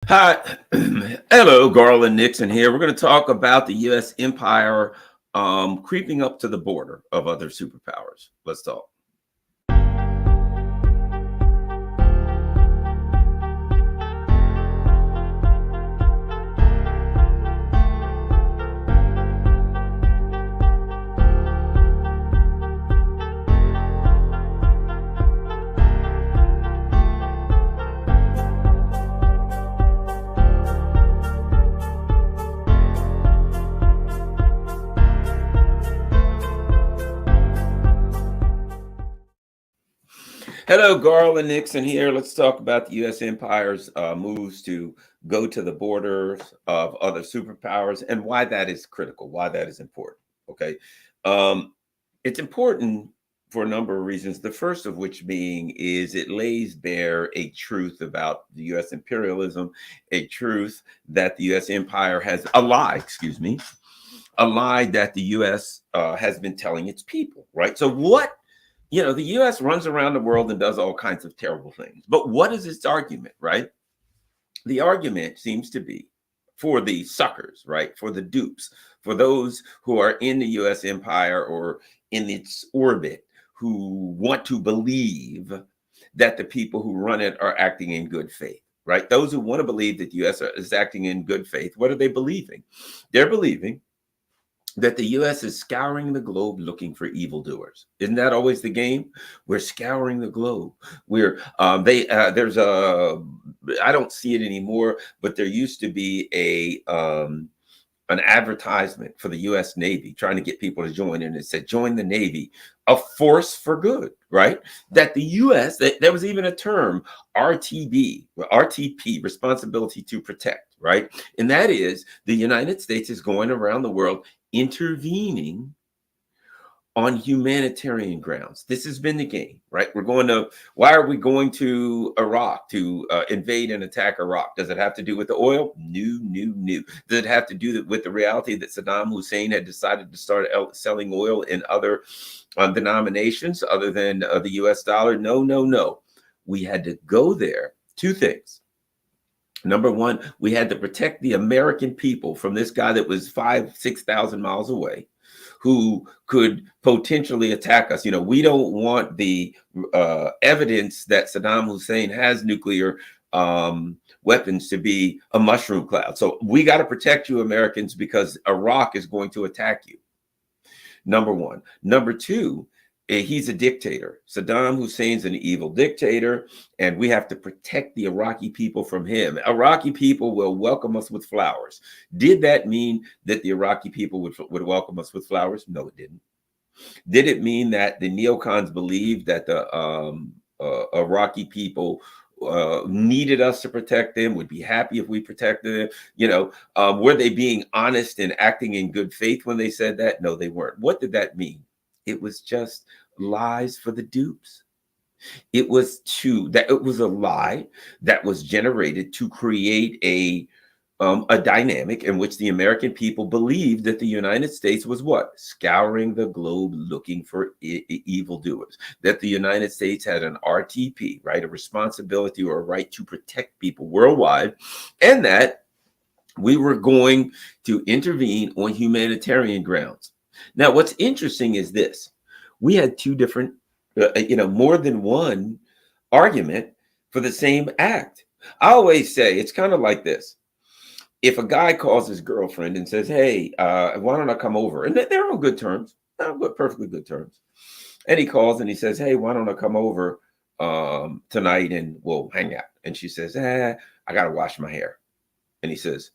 Hi, hello, Garland Nixon here. We're going to talk about the U.S. empire creeping up to the border of other superpowers. Let's talk. Hello, Garland Nixon here. Let's talk about the U.S. empire's moves to go to the borders of other superpowers and why that is critical, why that is important. Okay. Um, it's important for a number of reasons. The first of which being is it lays bare a truth about the U.S. imperialism, a truth that the U.S. empire has a lie, excuse me, a lie that the U.S. Has been telling its people, right? So the US runs around the world and does all kinds of terrible things. But what is its argument, right? The argument seems to be for the suckers, right? For the dupes, for those who are in the US empire or in its orbit who want to believe that the people who run it are acting in good faith, right? Those who want to believe that the US is acting in good faith, what are they believing? They're believing that the US is scouring the globe looking for evildoers. Isn't that always the game? We're scouring the globe. We're there's a I don't see it anymore, but there used to be an advertisement for the US Navy trying to get people to join, and it said join the Navy, a force for good, right? That the US, there was even a term, RTB, RTP, responsibility to protect, right? And that is the United States is going around the world intervening on humanitarian grounds. This has been the game, right? Why are we going to Iraq to invade and attack Iraq? Does it have to do with the oil? No, no, no. Does it have to do with the reality that Saddam Hussein had decided to start selling oil in other denominations other than the US dollar? No, no, no. We had to go there. Two things. Number one, we had to protect the American people from this guy that was 6,000 miles away, who could potentially attack us. We don't want the evidence that Saddam Hussein has nuclear weapons to be a mushroom cloud. So we got to protect you, Americans, because Iraq is going to attack you. Number one. Number two, he's a dictator. Saddam Hussein's an evil dictator, and we have to protect the Iraqi people from him. Iraqi people will welcome us with flowers. Did that mean that the Iraqi people would welcome us with flowers? No, it didn't. Did it mean that the neocons believed that the Iraqi people needed us to protect them, would be happy if we protected them? Were they being honest and acting in good faith when they said that? No, they weren't. What did that mean? It was just lies for the dupes. It was a lie that was generated to create a dynamic in which the American people believed that the United States was what? Scouring the globe looking for evildoers. That the United States had an RTP, right? A responsibility or a right to protect people worldwide, and that we were going to intervene on humanitarian grounds. Now, what's interesting is this. We had two different, more than one argument for the same act. I always say it's kind of like this. If a guy calls his girlfriend and says, hey, why don't I come over? And they're on good terms, perfectly good terms. And he calls and he says, hey, why don't I come over tonight and we'll hang out? And she says, I got to wash my hair. And he says,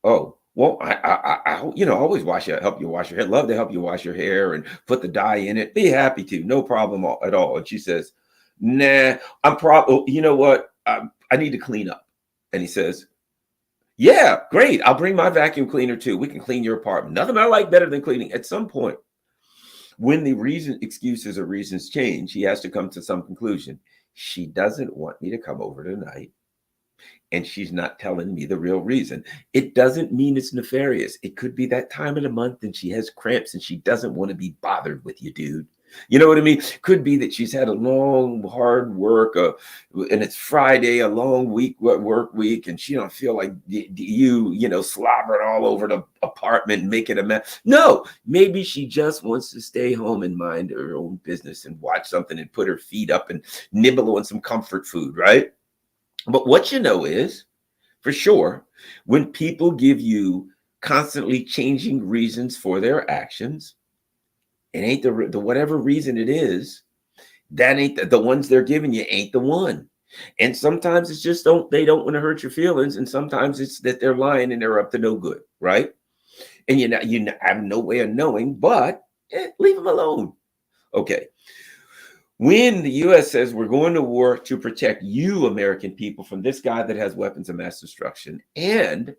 oh, well, I always help you wash your hair. Love to help you wash your hair and put the dye in it. Be happy to, no problem at all. And she says, nah, you know what? I need to clean up. And he says, yeah, great. I'll bring my vacuum cleaner too. We can clean your apartment. Nothing I like better than cleaning. At some point, when the excuses or reasons change, he has to come to some conclusion. She doesn't want me to come over tonight, and she's not telling me the real reason. It doesn't mean it's nefarious. It could be that time of the month and she has cramps and she doesn't want to be bothered with you, dude. You know what I mean? Could be that she's had a long, hard work, and it's Friday, a long work week, and she don't feel like you know, slobbering all over the apartment and making a mess. No, maybe she just wants to stay home and mind her own business and watch something and put her feet up and nibble on some comfort food, right? But what you know is, for sure, when people give you constantly changing reasons for their actions, it ain't the whatever reason it is, that ain't the ones they're giving you ain't the one. And sometimes it's just they don't want to hurt your feelings, and sometimes it's that they're lying and they're up to no good, right? And you have no way of knowing, but leave them alone. Okay. When the U.S. says we're going to war to protect you, American people, from this guy that has weapons of mass destruction, and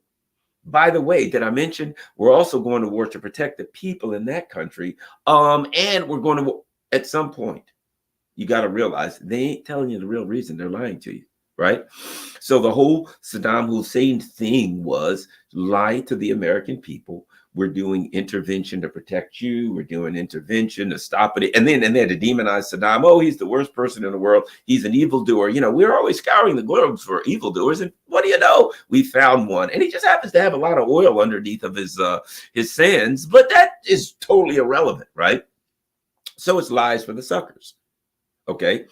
by the way, did I mention we're also going to war to protect the people in that country? And we're going to, at some point, you got to realize they ain't telling you the real reason. They're lying to you, right? So the whole Saddam Hussein thing was lie to the American people. We're doing intervention to protect you. We're doing intervention to stop it. And then they had to demonize Saddam. Oh, he's the worst person in the world. He's an evildoer. You know, we're always scouring the globes for evildoers. And what do you know? We found one. And he just happens to have a lot of oil underneath of his sands. But that is totally irrelevant, right? So it's lies for the suckers. Okay.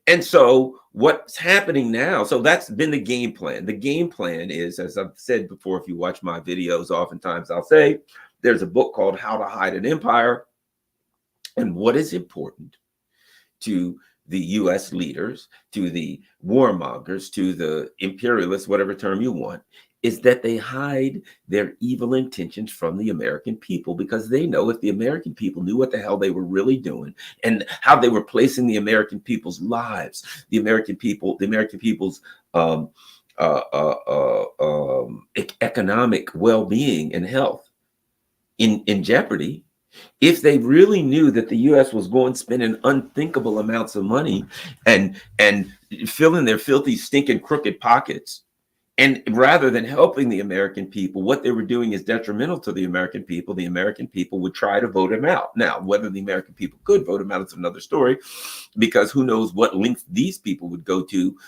And so what's happening now, so that's been the game plan. The game plan is, as I've said before, if you watch my videos, oftentimes I'll say there's a book called How to Hide an Empire. And what is important to the US leaders, to the warmongers, to the imperialists, whatever term you want, is that they hide their evil intentions from the American people, because they know if the American people knew what the hell they were really doing and how they were placing the American people's lives, the American people's economic well-being and health in jeopardy. If they really knew that the U.S. was going spending unthinkable amounts of money and filling their filthy, stinking, crooked pockets, and rather than helping the American people, what they were doing is detrimental to the American people would try to vote him out. Now, whether the American people could vote him out is another story, because who knows what length these people would go to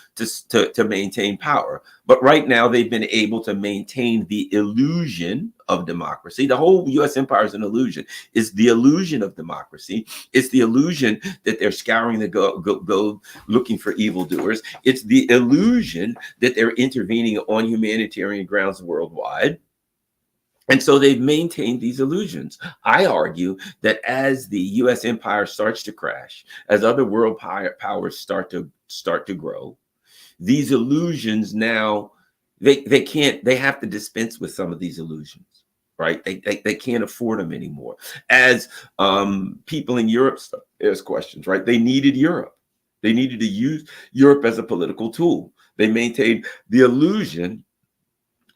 maintain power. But right now, they've been able to maintain the illusion of democracy. The whole U.S. empire is an illusion. It's the illusion of democracy. It's the illusion that they're scouring the globe looking for evildoers. It's the illusion that they're intervening on humanitarian grounds worldwide. And so they've maintained these illusions. I argue that as the U.S. empire starts to crash, as other world powers start to grow, these illusions now, they have to dispense with some of these illusions, right? They can't afford them anymore. As people in Europe ask questions, right? They needed Europe. They needed to use Europe as a political tool. They maintained the illusion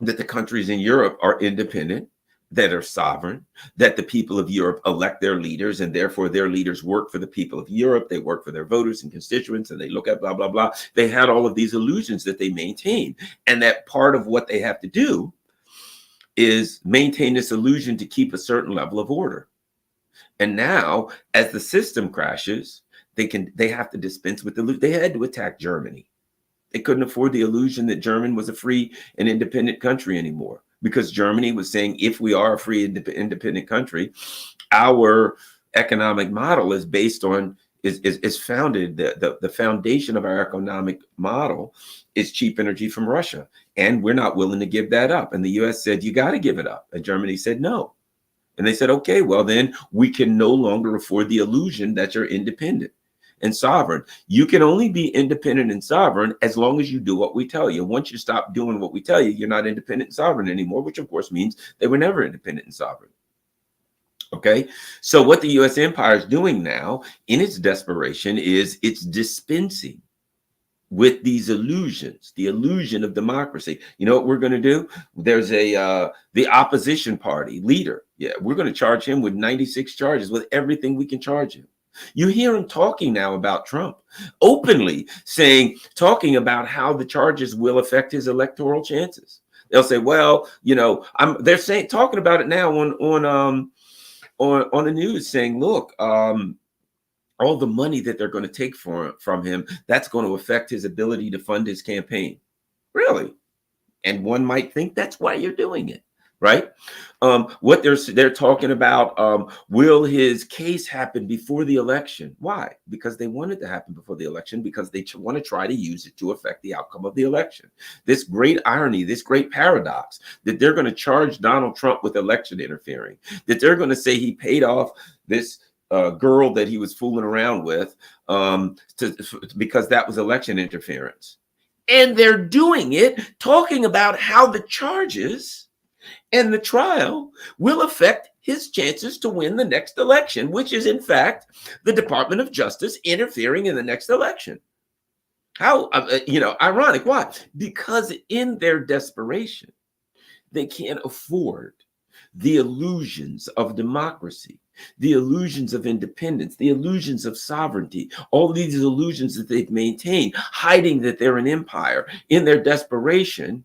that the countries in Europe are independent, that are sovereign, that the people of Europe elect their leaders, and therefore their leaders work for the people of Europe. They work for their voters and constituents, and they look at blah, blah, blah. They had all of these illusions that they maintain. And that part of what they have to do is maintain this illusion to keep a certain level of order. And now, as the system crashes, they have to dispense with the illusion. They had to attack Germany. They couldn't afford the illusion that Germany was a free and independent country anymore, because Germany was saying, if we are a free and independent country, our economic model is based on, is founded, the foundation of our economic model is cheap energy from Russia. And we're not willing to give that up. And the US said, you got to give it up. And Germany said, no. And they said, okay, well, then we can no longer afford the illusion that you're independent and sovereign. You can only be independent and sovereign as long as you do what we tell you. Once you stop doing what we tell you, you're not independent and sovereign anymore, which of course means they were never independent and sovereign. Okay, so what the U.S. empire is doing now in its desperation is it's dispensing with these illusions, the illusion of democracy. You know what we're going to do? There's the opposition party leader. Yeah, we're going to charge him with 96 charges, with everything we can charge him. You hear him talking now about Trump, openly talking about how the charges will affect his electoral chances. They'll say, well, you know, they're talking about it now on the news, saying, look, all the money that they're going to take from him, that's going to affect his ability to fund his campaign. Really? And one might think that's why you're doing it, right? What they're talking about, will his case happen before the election? Why? Because they want it to happen before the election, because they want to try to use it to affect the outcome of the election. This great irony, this great paradox, that they're going to charge Donald Trump with election interfering, that they're going to say he paid off this girl that he was fooling around with, because that was election interference. And they're doing it talking about how the charges and the trial will affect his chances to win the next election, which is, in fact, the Department of Justice interfering in the next election. How, ironic. Why? Because in their desperation, they can't afford the illusions of democracy, the illusions of independence, the illusions of sovereignty, all these illusions that they've maintained, hiding that they're an empire. In their desperation,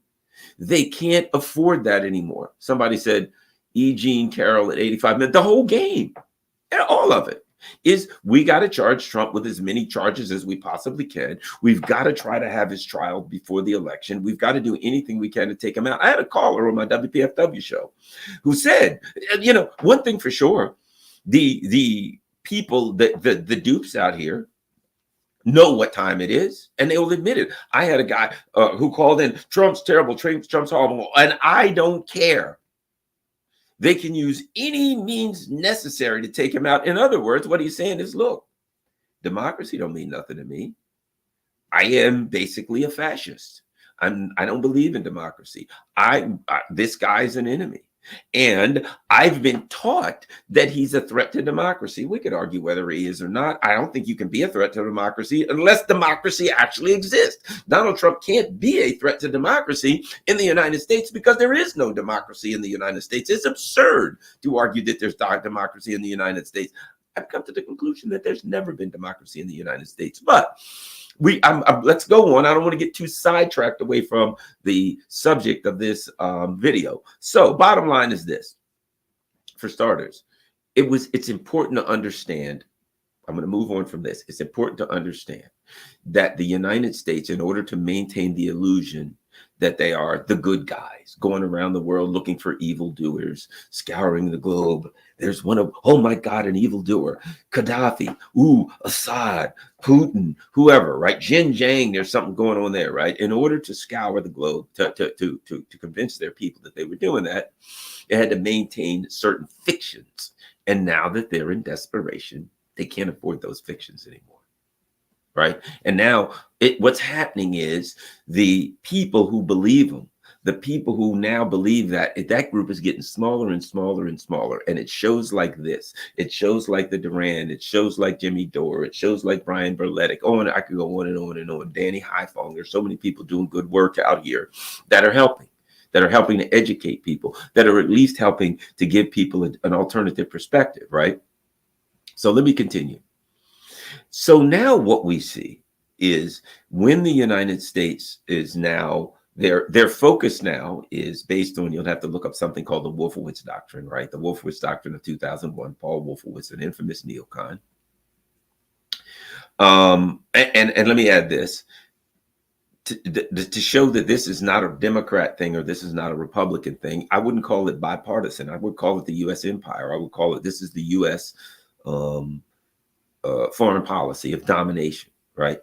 they can't afford that anymore. Somebody said, E. Jean Carroll at 85 minutes, the whole game, all of it is, we got to charge Trump with as many charges as we possibly can. We've got to try to have his trial before the election. We've got to do anything we can to take him out. I had a caller on my WPFW show who said, one thing for sure, the people, the dupes out here know what time it is, and they will admit it. I had a guy who called in, Trump's terrible, Trump's horrible, and I don't care. They can use any means necessary to take him out. In other words, what he's saying is, look, democracy don't mean nothing to me. I am basically a fascist. I don't believe in democracy. This guy's an enemy. And I've been taught that he's a threat to democracy. We could argue whether he is or not. I don't think you can be a threat to democracy unless democracy actually exists. Donald Trump can't be a threat to democracy in the United States because there is no democracy in the United States. It's absurd to argue that there's democracy in the United States. I've come to the conclusion that there's never been democracy in the United States. But let's go on. I don't want to get too sidetracked away from the subject of this video. So bottom line is this. For starters, it's important to understand. I'm going to move on from this. It's important to understand that the United States, in order to maintain the illusion that they are the good guys going around the world looking for evildoers, scouring the globe. There's one of, oh my God, an evildoer, Gaddafi, Assad, Putin, whoever, right? Xinjiang, there's something going on there, right? In order to scour the globe, to convince their people that they were doing that, they had to maintain certain fictions. And now that they're in desperation, they can't afford those fictions anymore. Right. And now what's happening is the people who believe them, the people who now believe that group is getting smaller and smaller and smaller. And it shows like this. It shows like the Duran. It shows like Jimmy Dore. It shows like Brian Berletic. Oh, and I could go on and on and on. Danny Haiphong. There's so many people doing good work out here that are helping to educate people, that are at least helping to give people an alternative perspective. Right. So let me continue. So now what we see is when the United States is now, their focus now is based on, you'll have to look up something called the Wolfowitz Doctrine, right? The Wolfowitz Doctrine of 2001, Paul Wolfowitz, an infamous neocon. And let me add this, to show that this is not a Democrat thing or this is not a Republican thing. I wouldn't call it bipartisan. I would call it the U.S. empire. I would call it, this is the U.S. Foreign policy of domination, right?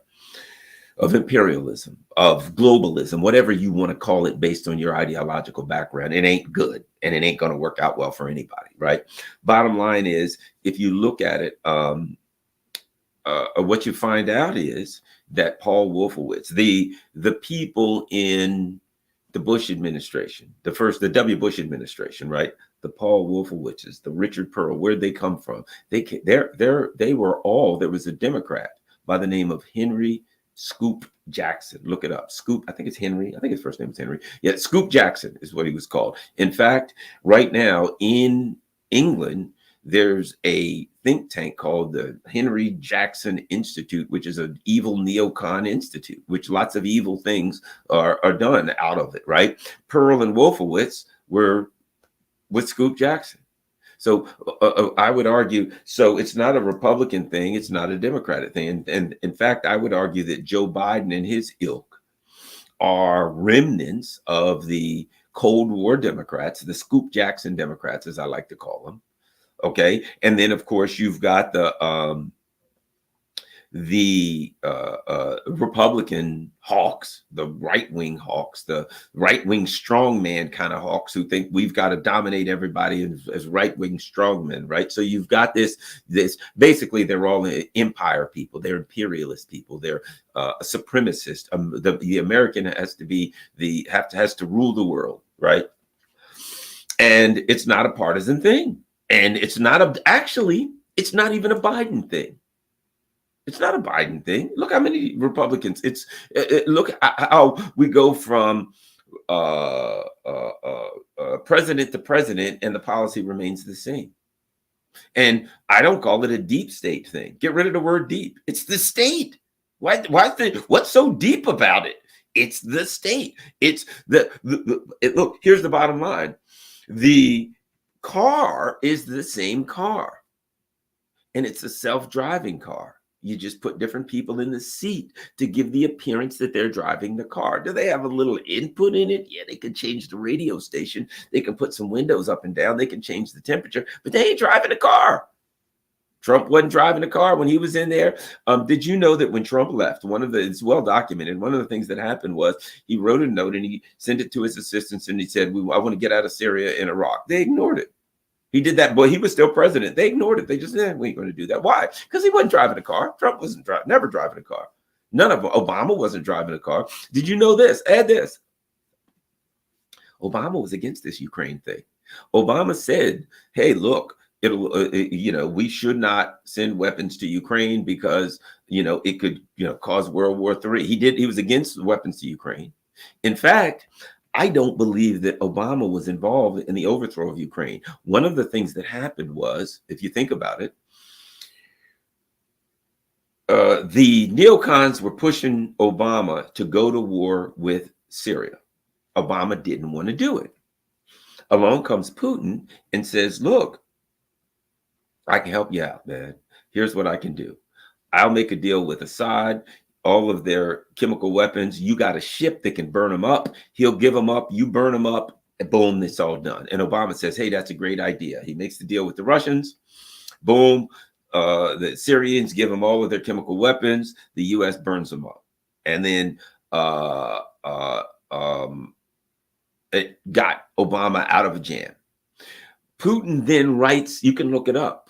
Of imperialism, of globalism, whatever you want to call it based on your ideological background. It ain't good and it ain't going to work out well for anybody, right? Bottom line is, if you look at it, what you find out is that Paul Wolfowitz, the people in the Bush administration, the W. Bush administration, right? The Paul Wolfowitzes, the Richard Pearl, where'd they come from? They were all, there was a Democrat by the name of Henry Scoop Jackson. Look it up. Scoop, I think it's Henry. I think his first name is Henry. Yeah, Scoop Jackson is what he was called. In fact, right now in England, there's a think tank called the Henry Jackson Institute, which is an evil neocon institute, which lots of evil things are done out of it, right? Pearl and Wolfowitz were with Scoop Jackson. So I would argue, so it's not a Republican thing, it's not a Democratic thing. And in fact, I would argue that Joe Biden and his ilk are remnants of the Cold War Democrats, the Scoop Jackson Democrats, as I like to call them. Okay. And then, of course, you've got the Republican hawks, the right-wing hawks, the right-wing strongman kind of hawks who think we've got to dominate everybody as right-wing strongmen, right? So you've got this basically they're all empire people, they're imperialist people, they're supremacist. The American has to be has to rule the world, right? And it's not a partisan thing, and it's not actually it's not even a Biden thing. It's not a Biden thing. Look how many Republicans. Look how we go from president to president, and the policy remains the same. And I don't call it a deep state thing. Get rid of the word deep. It's the state. What's so deep about it? It's the state. It's look. Here's the bottom line. The car is the same car, and it's a self-driving car. You just put different people in the seat to give the appearance that they're driving the car. Do they have a little input in it? Yeah, they can change the radio station. They can put some windows up and down. They can change the temperature, but they ain't driving the car. Trump wasn't driving the car when he was in there. Did you know that when Trump left, it's well documented, one of the things that happened was he wrote a note and he sent it to his assistants and he said, I want to get out of Syria and Iraq. They ignored it. He did that, but he was still president. They ignored it. They just said, we ain't going to do that. Why? Because he wasn't driving a car. Trump wasn't never driving a car. None of them. Obama wasn't driving a car. Did you know this? Add this. Obama was against this Ukraine thing. Obama said, hey, look, we should not send weapons to Ukraine because, it could, cause World War III. He was against weapons to Ukraine. In fact, I don't believe that Obama was involved in the overthrow of Ukraine. One of the things that happened was, if you think about it, the neocons were pushing Obama to go to war with Syria. Obama didn't want to do it. Along comes Putin and says, look, I can help you out, man. Here's what I can do. I'll make a deal with Assad. All of their chemical weapons. You got a ship that can burn them up. He'll give them up. You burn them up. And boom, it's all done. And Obama says, hey, that's a great idea. He makes the deal with the Russians. Boom. The Syrians give them all of their chemical weapons. The U.S. burns them up. And then it got Obama out of a jam. Putin then writes, you can look it up.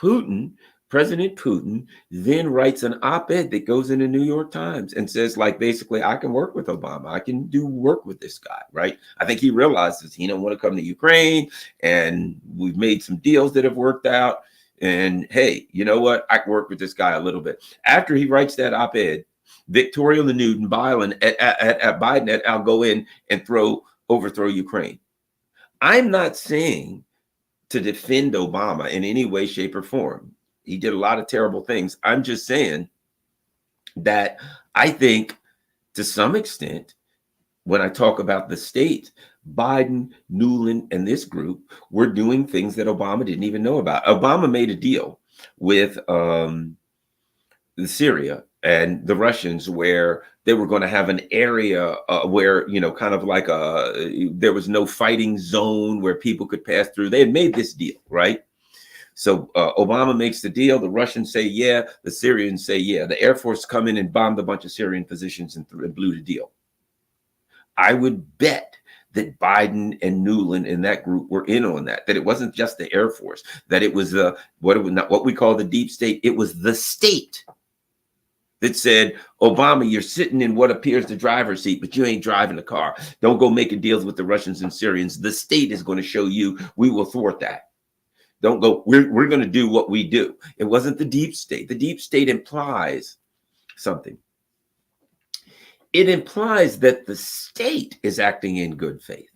President Putin then writes an op-ed that goes in the New York Times and says, basically, I can work with Obama. I can do work with this guy, right? I think he realizes he don't want to come to Ukraine, and we've made some deals that have worked out. And hey, you know what? I can work with this guy a little bit. After he writes that op-ed, Victoria Lanud and Biden et al. Go in and overthrow Ukraine. I'm not saying to defend Obama in any way, shape, or form. He did a lot of terrible things. I'm just saying that I think to some extent, when I talk about the state, Biden, Nuland, and this group were doing things that Obama didn't even know about. Obama made a deal with Syria and the Russians where they were going to have an area where, kind of like there was no fighting zone where people could pass through. They had made this deal, right? So Obama makes the deal. The Russians say, yeah. The Syrians say, yeah. The Air Force come in and bombed a bunch of Syrian positions and blew the deal. I would bet that Biden and Nuland and that group were in on that it wasn't just the Air Force, that it was what we call the deep state. It was the state that said, Obama, you're sitting in what appears the driver's seat, but you ain't driving the car. Don't go making deals with the Russians and Syrians. The state is going to show you we will thwart that. Don't go, we're going to do what we do. It wasn't the deep state. The deep state implies something. It implies that the state is acting in good faith,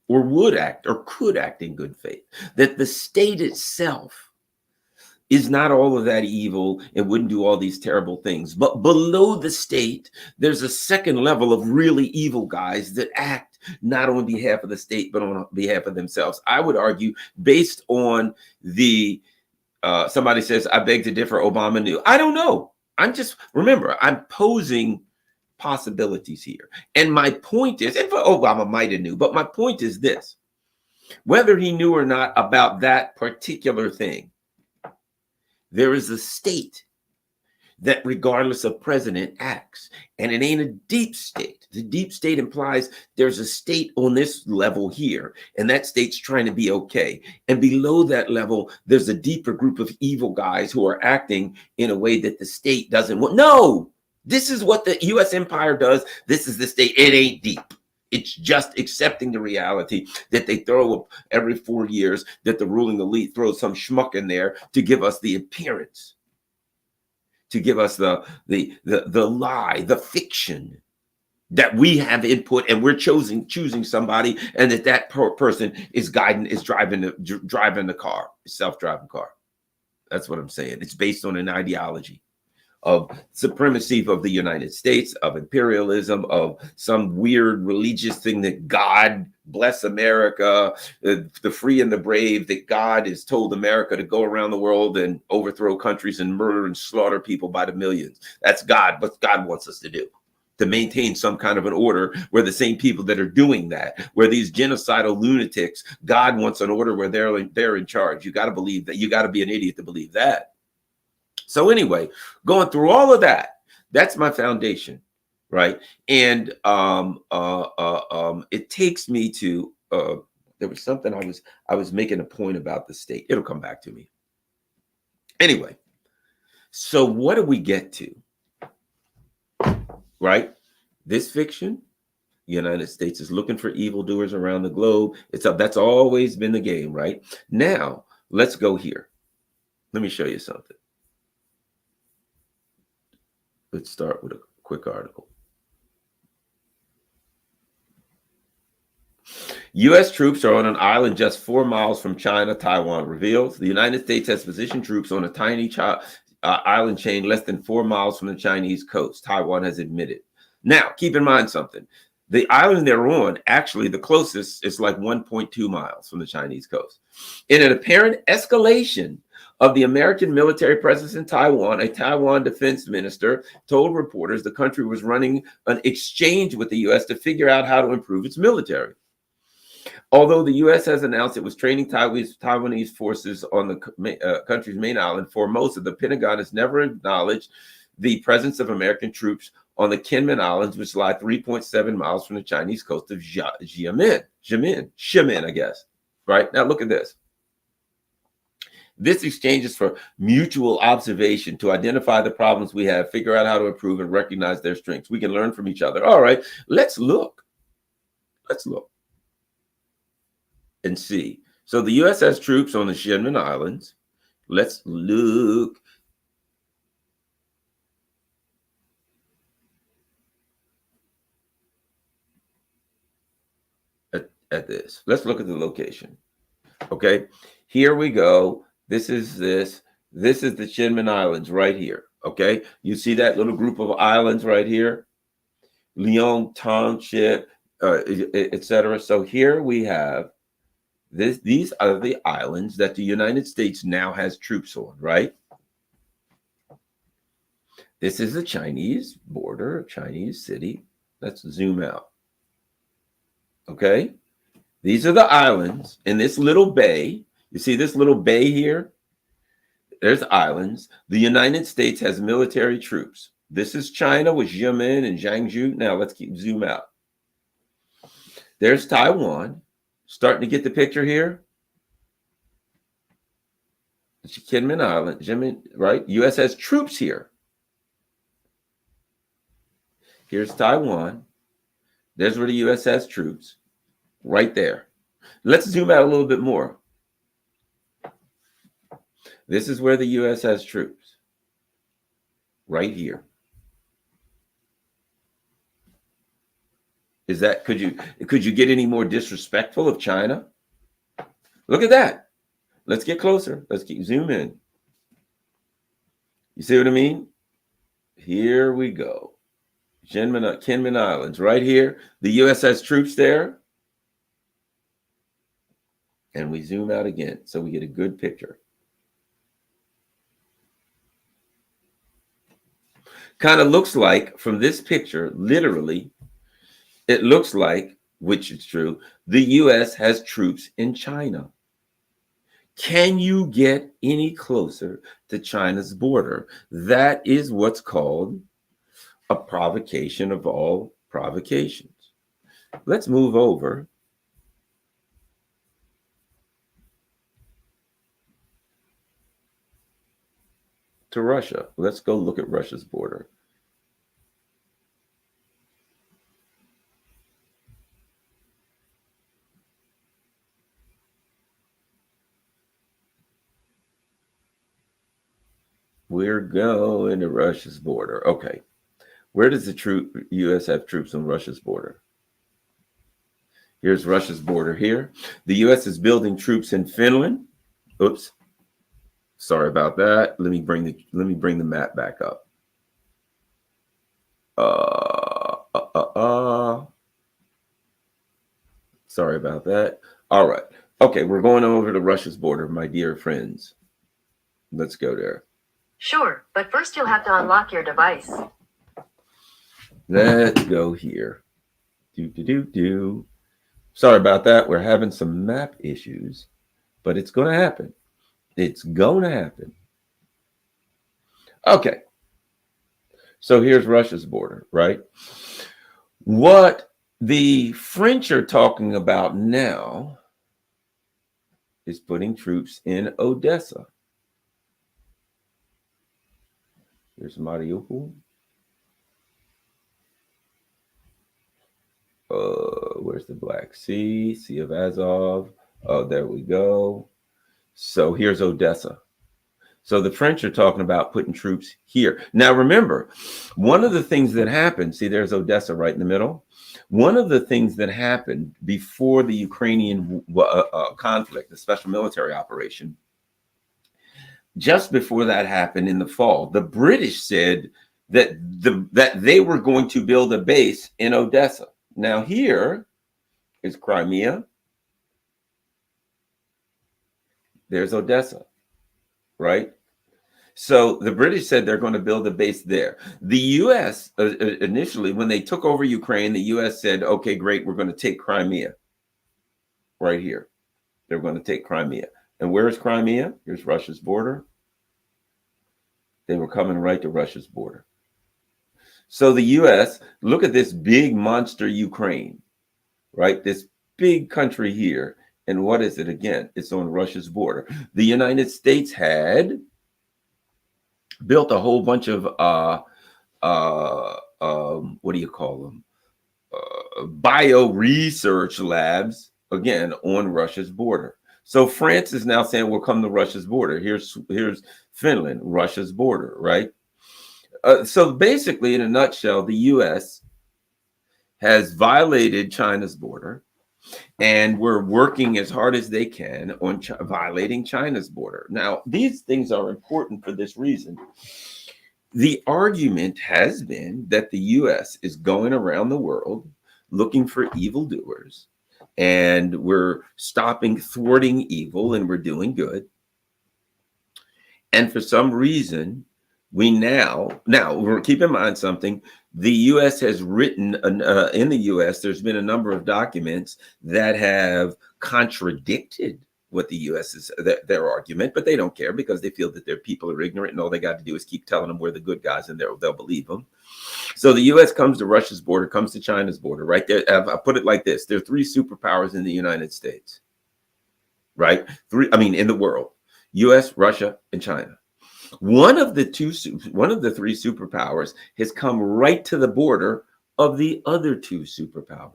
or would act, or could act in good faith. That the state itself is not all of that evil and wouldn't do all these terrible things. But below the state, there's a second level of really evil guys that act not on behalf of the state, but on behalf of themselves. I would argue, based on the somebody says, I beg to differ, Obama knew. I don't know. Remember, I'm posing possibilities here. And my point is, and Obama might have knew, but my point is this: whether he knew or not about that particular thing, there is a state that, regardless of president, acts. And it ain't a deep state. The deep state implies there's a state on this level here, and that state's trying to be okay. And below that level, there's a deeper group of evil guys who are acting in a way that the state doesn't want. No, this is what the U.S. empire does. This is the state. It ain't deep. It's just accepting the reality that they throw up every 4 years, that the ruling elite throws some schmuck in there to give us the appearance, to give us the lie, the fiction that we have input, and we're choosing somebody, and that person is driving the car, self-driving car. That's what I'm saying. It's based on an ideology of supremacy of the United States, of imperialism, of some weird religious thing that God bless America, the free and the brave, that God has told America to go around the world and overthrow countries and murder and slaughter people by the millions. That's God, what God wants us to do, to maintain some kind of an order where the same people that are doing that, where these genocidal lunatics, God wants an order where they're in charge. You got to believe that. You got to be an idiot to believe that. So anyway, going through all of that, that's my foundation, right? And it takes me to there was something I was making a point about the state. It'll come back to me. Anyway, so what do we get to? Right? This fiction, the United States is looking for evildoers around the globe. That's always been the game, right? Now, let's go here. Let me show you something. Let's start with a quick article. U.S. troops are on an island just 4 miles from China, Taiwan reveals. The United States has positioned troops on a tiny island chain less than 4 miles from the Chinese coast, Taiwan has admitted. Now, keep in mind something. The island they're on, actually, the closest is like 1.2 miles from the Chinese coast. In an apparent escalation of the American military presence in Taiwan, a Taiwan defense minister told reporters the country was running an exchange with the U.S. to figure out how to improve its military. Although the U.S. has announced it was training Taiwanese forces on the country's main island, Formosa, the Pentagon has never acknowledged the presence of American troops on the Kinmen Islands, which lie 3.7 miles from the Chinese coast of Xiamen, I guess. Right? Now look at this. This exchange is for mutual observation to identify the problems we have, figure out how to improve, and recognize their strengths. We can learn from each other. All right, let's look. Let's look and see. So the U.S. has troops on the Kinmen Islands. Let's look. At this. Let's look at the location. Okay, here we go. This is the Kinmen Islands right here. Okay, you see that little group of islands right here, Leon Township, etc. So here we have this. These are the islands that the United States now has troops on. Right. This is the Chinese border, Chinese city. Let's zoom out. Okay. These are the islands in this little bay. You see this little bay here? There's islands. The United States has military troops. This is China with Xiamen and Jiangsu. Now let's zoom out. There's Taiwan. Starting to get the picture here. Kinmen Island, Xiamen, right? U.S. has troops here. Here's Taiwan. There's where the U.S. has troops. Right there. Let's zoom out a little bit more. This is where the U.S. has troops. Right here. Is that, could you get any more disrespectful of China? Look at that. Let's get closer. Let's zoom in. You see what I mean? Here we go. Kinmen Islands, right here. The U.S. has troops there. And we zoom out again so we get a good picture. Kind of looks like from this picture, literally, it looks like, which is true, the U.S. has troops in China. Can you get any closer to China's border? That is what's called a provocation of all provocations. Let's move over to Russia. Let's go look at Russia's border. We're going to Russia's border. Okay. Where does the U.S. have troops on Russia's border? Here's Russia's border here. The U.S. is building troops in Finland. Oops. Sorry about that. Let me bring the map back up. Sorry about that. All right. Okay, we're going over to Russia's border, my dear friends. Let's go there. Sure, but first you'll have to unlock your device. Let's go here. Sorry about that. We're having some map issues, but it's going to happen. It's going to happen. Okay. So here's Russia's border, right? What the French are talking about now is putting troops in Odessa. Here's Mariupol. Where's the Black Sea? Sea of Azov. Oh, there we go. So here's Odessa. So the French are talking about putting troops here. Now, remember, one of the things that happened, see, there's Odessa right in the middle. One of the things that happened before the Ukrainian conflict, the special military operation, just before that happened in the fall, the British said that they were going to build a base in Odessa. Now here is Crimea. There's Odessa, right? So the British said they're going to build a base there. The U.S. Initially, when they took over Ukraine, the U.S. said, okay, great, we're going to take Crimea right here. They're going to take Crimea. And where is Crimea? Here's Russia's border. They were coming right to Russia's border. So the U.S., look at this big monster Ukraine, right? This big country here. And what is it again? It's on Russia's border. The United States had built a whole bunch of, what do you call them? Bio research labs, again, on Russia's border. So France is now saying, we'll come to Russia's border. Here's Finland, Russia's border, right? So basically, in a nutshell, the U.S. has violated China's border, and we're working as hard as they can on violating China's border. Now, these things are important for this reason. The argument has been that the U.S. is going around the world looking for evildoers, and we're thwarting evil, and we're doing good. And for some reason, we now keep in mind something. The U.S. has written in the U.S. There's been a number of documents that have contradicted what the U.S. is their argument, but they don't care because they feel that their people are ignorant, and all they got to do is keep telling them we're the good guys, and they'll believe them. So the U.S. comes to Russia's border, comes to China's border, right there. I put it like this: there are three superpowers in the United States, right? In the world: U.S., Russia, and China. One of the three superpowers has come right to the border of the other two superpowers.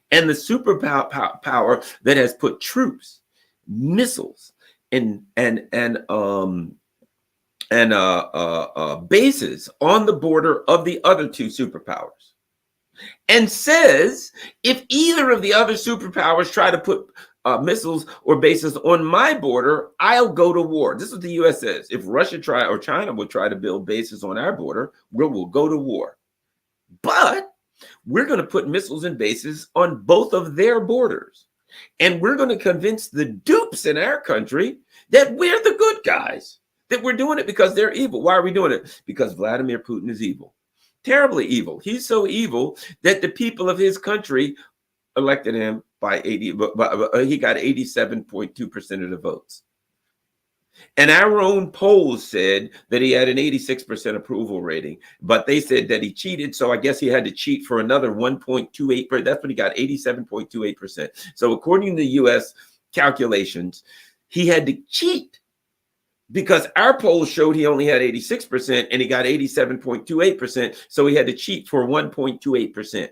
And the superpower that has put troops, missiles, and bases on the border of the other two superpowers, and says if either of the other superpowers try to put missiles or bases on my border, I'll go to war. This is what the U.S. says. If Russia or China would try to build bases on our border, we'll go to war. but we're going to put missiles and bases on both of their borders. And we're going to convince the dupes in our country that we're the good guys, that we're doing it because they're evil. Why are we doing it? Because Vladimir Putin is evil, terribly evil. He's so evil that the people of his country elected him by 80, he got 87.2% of the votes. And our own polls said that he had an 86% approval rating, but they said that he cheated. So I guess he had to cheat for another 1.28%. That's what he got, 87.28%. So according to US calculations, he had to cheat because our polls showed he only had 86% and he got 87.28%. So he had to cheat for 1.28%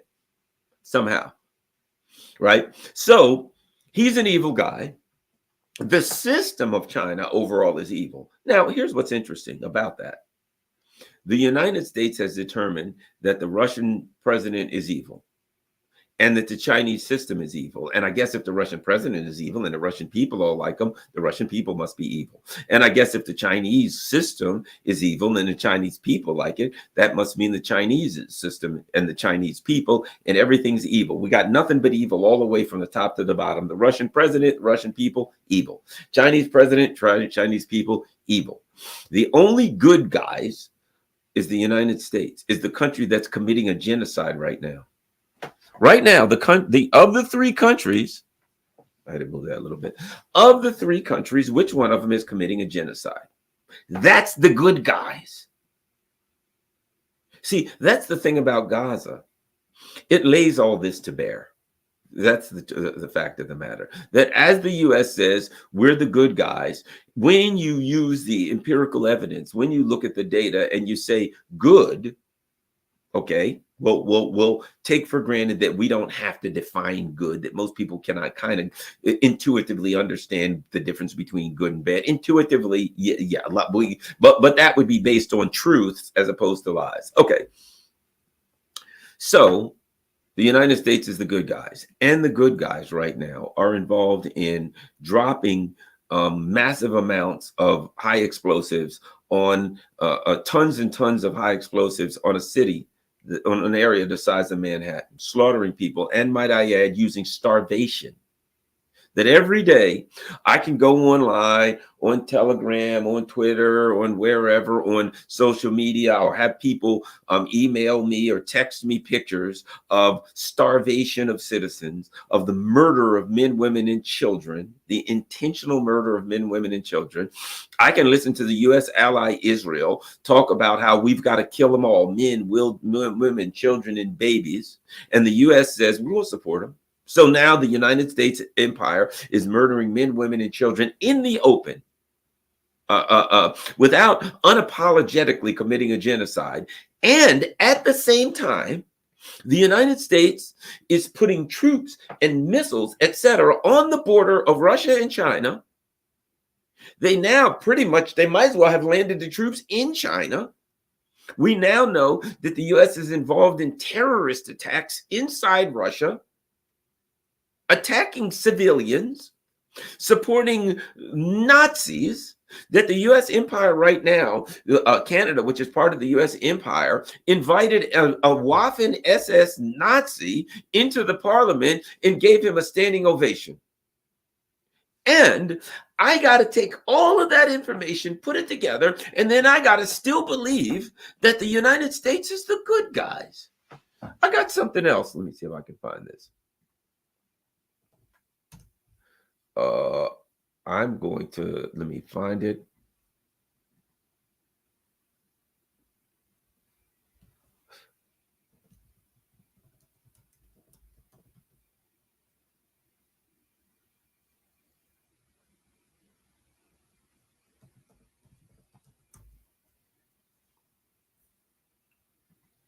somehow, right? So he's an evil guy. The system of China overall is evil. Now, here's what's interesting about that. The United States has determined that the Russian president is evil and that the Chinese system is evil. And I guess if the Russian president is evil and the Russian people all like him, the Russian people must be evil. And I guess if the Chinese system is evil and the Chinese people like it, that must mean the Chinese system and the Chinese people and everything's evil. We got nothing but evil all the way from the top to the bottom. The Russian president, Russian people, evil. Chinese president, Chinese people, evil. The only good guys is the United States, is the country that's committing a genocide right now. Right now, of the three countries, I had to move that a little bit. Of the three countries, which one of them is committing a genocide? That's the good guys. See, that's the thing about Gaza. It lays all this to bear. That's the fact of the matter. That as the U.S. says, we're the good guys. When you use the empirical evidence, when you look at the data and you say good, okay, we'll take for granted that we don't have to define good, that most people cannot kind of intuitively understand the difference between good and bad. Intuitively, yeah, a lot, but that would be based on truths as opposed to lies. Okay. So the United States is the good guys, and the good guys right now are involved in dropping massive amounts of high explosives on tons and tons of high explosives on a city, on an area the size of Manhattan, slaughtering people, and might I add, using starvation. That every day I can go online, on Telegram, on Twitter, on wherever, on social media, or have people email me or text me pictures of starvation of citizens, of the murder of men, women, and children, the intentional murder of men, women, and children. I can listen to the U.S. ally Israel talk about how we've got to kill them all, men, women, children, and babies. And the U.S. says we will support them. So now the United States empire is murdering men, women, and children in the open, without unapologetically committing a genocide. And at the same time, the United States is putting troops and missiles, etc., on the border of Russia and China. They now pretty much, they might as well have landed the troops in China. We now know that the U.S. is involved in terrorist attacks inside Russia, attacking civilians, supporting Nazis, that the U.S. empire right now, Canada, which is part of the U.S. empire, invited a Waffen SS Nazi into the parliament and gave him a standing ovation. And I got to take all of that information, put it together, and then I got to still believe that the United States is the good guys. I got something else. Let me see if I can find this. I'm going to, let me find it.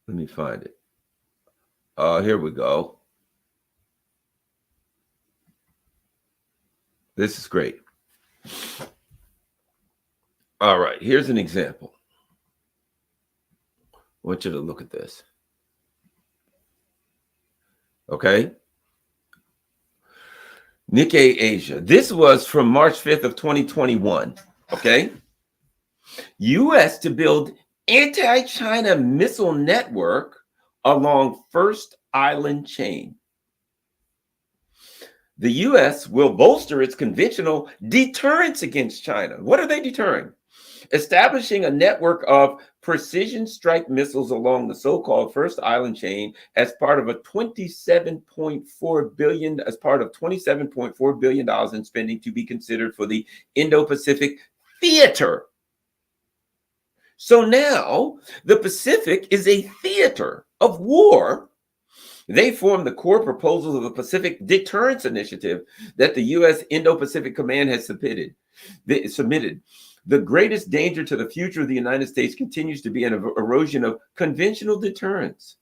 Let me find it. Here we go. This is great. All right, here's an example. I want you to look at this. Okay. Nikkei Asia. This was from March 5th of 2021. Okay. U.S. to build anti-China missile network along First Island chain. The U.S. will bolster its conventional deterrence against China. What are they deterring? Establishing a network of precision strike missiles along the so-called First Island chain as part of $27.4 billion in spending to be considered for the Indo-Pacific theater. So now the Pacific is a theater of war. They form the core proposals of the Pacific Deterrence Initiative that the U.S. Indo-Pacific Command has submitted. The greatest danger to the future of the United States continues to be an erosion of conventional deterrence.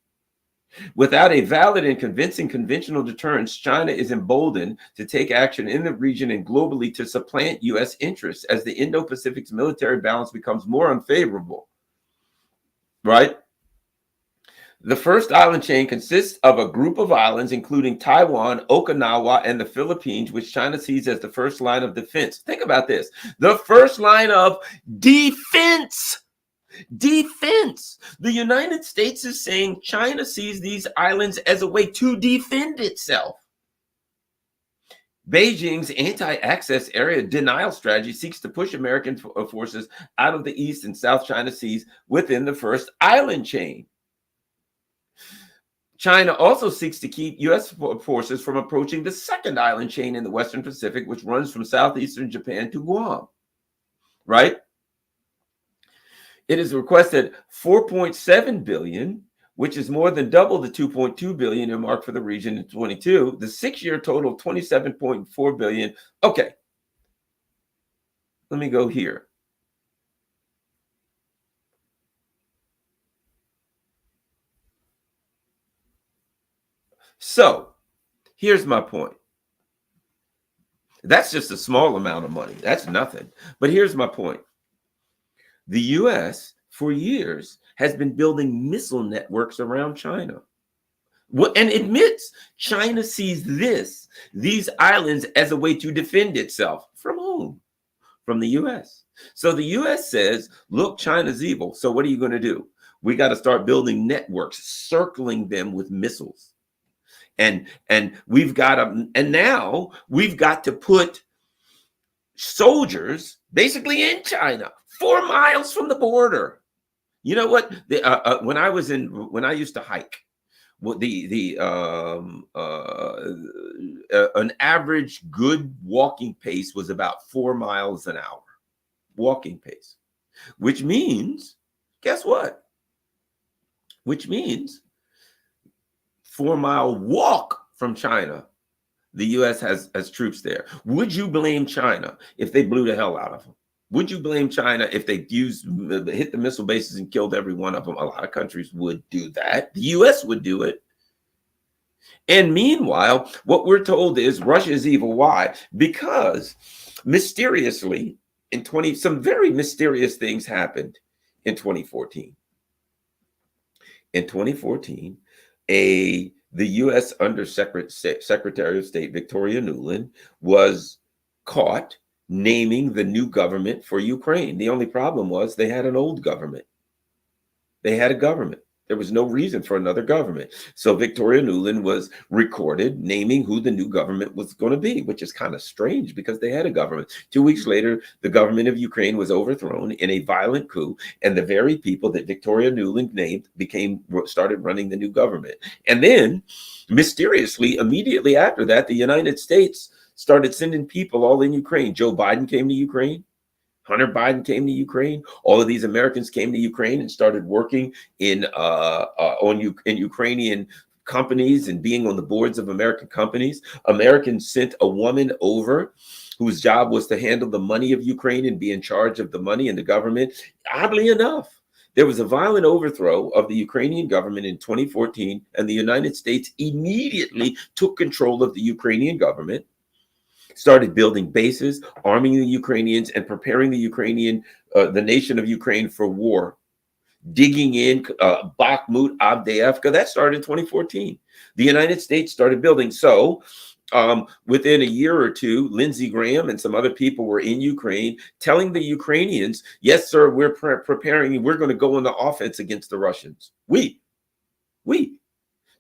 Without a valid and convincing conventional deterrence, China is emboldened to take action in the region and globally to supplant U.S. interests as the Indo-Pacific's military balance becomes more unfavorable. Right? The First Island chain consists of a group of islands, including Taiwan, Okinawa, and the Philippines, which China sees as the first line of defense. Think about this. The first line of defense. Defense. The United States is saying China sees these islands as a way to defend itself. Beijing's anti-access area denial strategy seeks to push American forces out of the East and South China Seas within the First Island chain. China also seeks to keep U.S. forces from approaching the second island chain in the Western Pacific, which runs from southeastern Japan to Guam, right? It is requested $4.7 billion, which is more than double the $2.2 billion earmarked for the region in 22. The 6-year total of $27.4 billion. Okay, let me go here. So here's my point. That's just a small amount of money. That's nothing. But here's my point. The U.S. for years has been building missile networks around China. And admits China sees these islands as a way to defend itself. From whom? From the U.S. So the U.S. says, look, China's evil. So what are you going to do? We got to start building networks, circling them with missiles. And we've got to, and now we've got to put soldiers basically in China, 4 miles from the border. You know what? When I used to hike, an average good walking pace was about 4 miles an hour, walking pace, which means, guess what? Which means 4-mile walk from China, the U.S. has troops there. Would you blame China if they blew the hell out of them? Would you blame China if they hit the missile bases and killed every one of them? A lot of countries would do that. The U.S. would do it. And meanwhile, what we're told is Russia is evil. Why? Because mysteriously, some very mysterious things happened in 2014. In 2014, the U.S. Secretary of State Victoria Nuland was caught naming the new government for Ukraine. The only problem was they had an old government. They had a government. There was no reason for another government. So Victoria Nuland was recorded naming who the new government was going to be, which is kind of strange because they had a government. 2 weeks later, the government of Ukraine was overthrown in a violent coup, and the very people that Victoria Nuland named started running the new government. And then, mysteriously, immediately after that, the United States started sending people all in Ukraine. Joe Biden came to Ukraine. Hunter Biden came to Ukraine. All of these Americans came to Ukraine and started working in Ukrainian companies and being on the boards of American companies. Americans sent a woman over whose job was to handle the money of Ukraine and be in charge of the money and the government. Oddly enough, there was a violent overthrow of the Ukrainian government in 2014, and the United States immediately took control of the Ukrainian government, started building bases, arming the Ukrainians, and preparing the nation of Ukraine for war, digging in Bakhmut, Avdiivka. That started in 2014. The United States started building. So within a year or two, Lindsey Graham and some other people were in Ukraine telling the Ukrainians, yes, sir, we're preparing, we're going to go on the offense against the Russians. We We.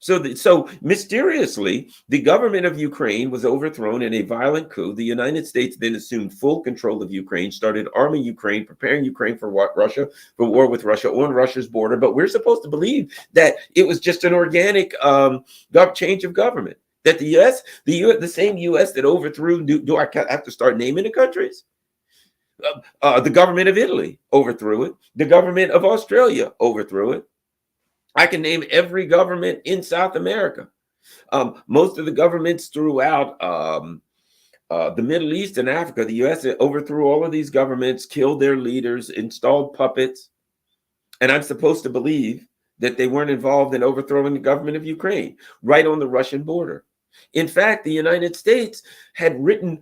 So mysteriously, the government of Ukraine was overthrown in a violent coup. The United States then assumed full control of Ukraine, started arming Ukraine, preparing Ukraine for war with Russia on Russia's border. But we're supposed to believe that it was just an organic change of government. That the same U.S. that overthrew, do I have to start naming the countries? The government of Italy overthrew it. The government of Australia overthrew it. I can name every government in South America. Most of the governments throughout the Middle East and Africa, the U.S. overthrew all of these governments, killed their leaders, installed puppets. And I'm supposed to believe that they weren't involved in overthrowing the government of Ukraine right on the Russian border. In fact, the United States had written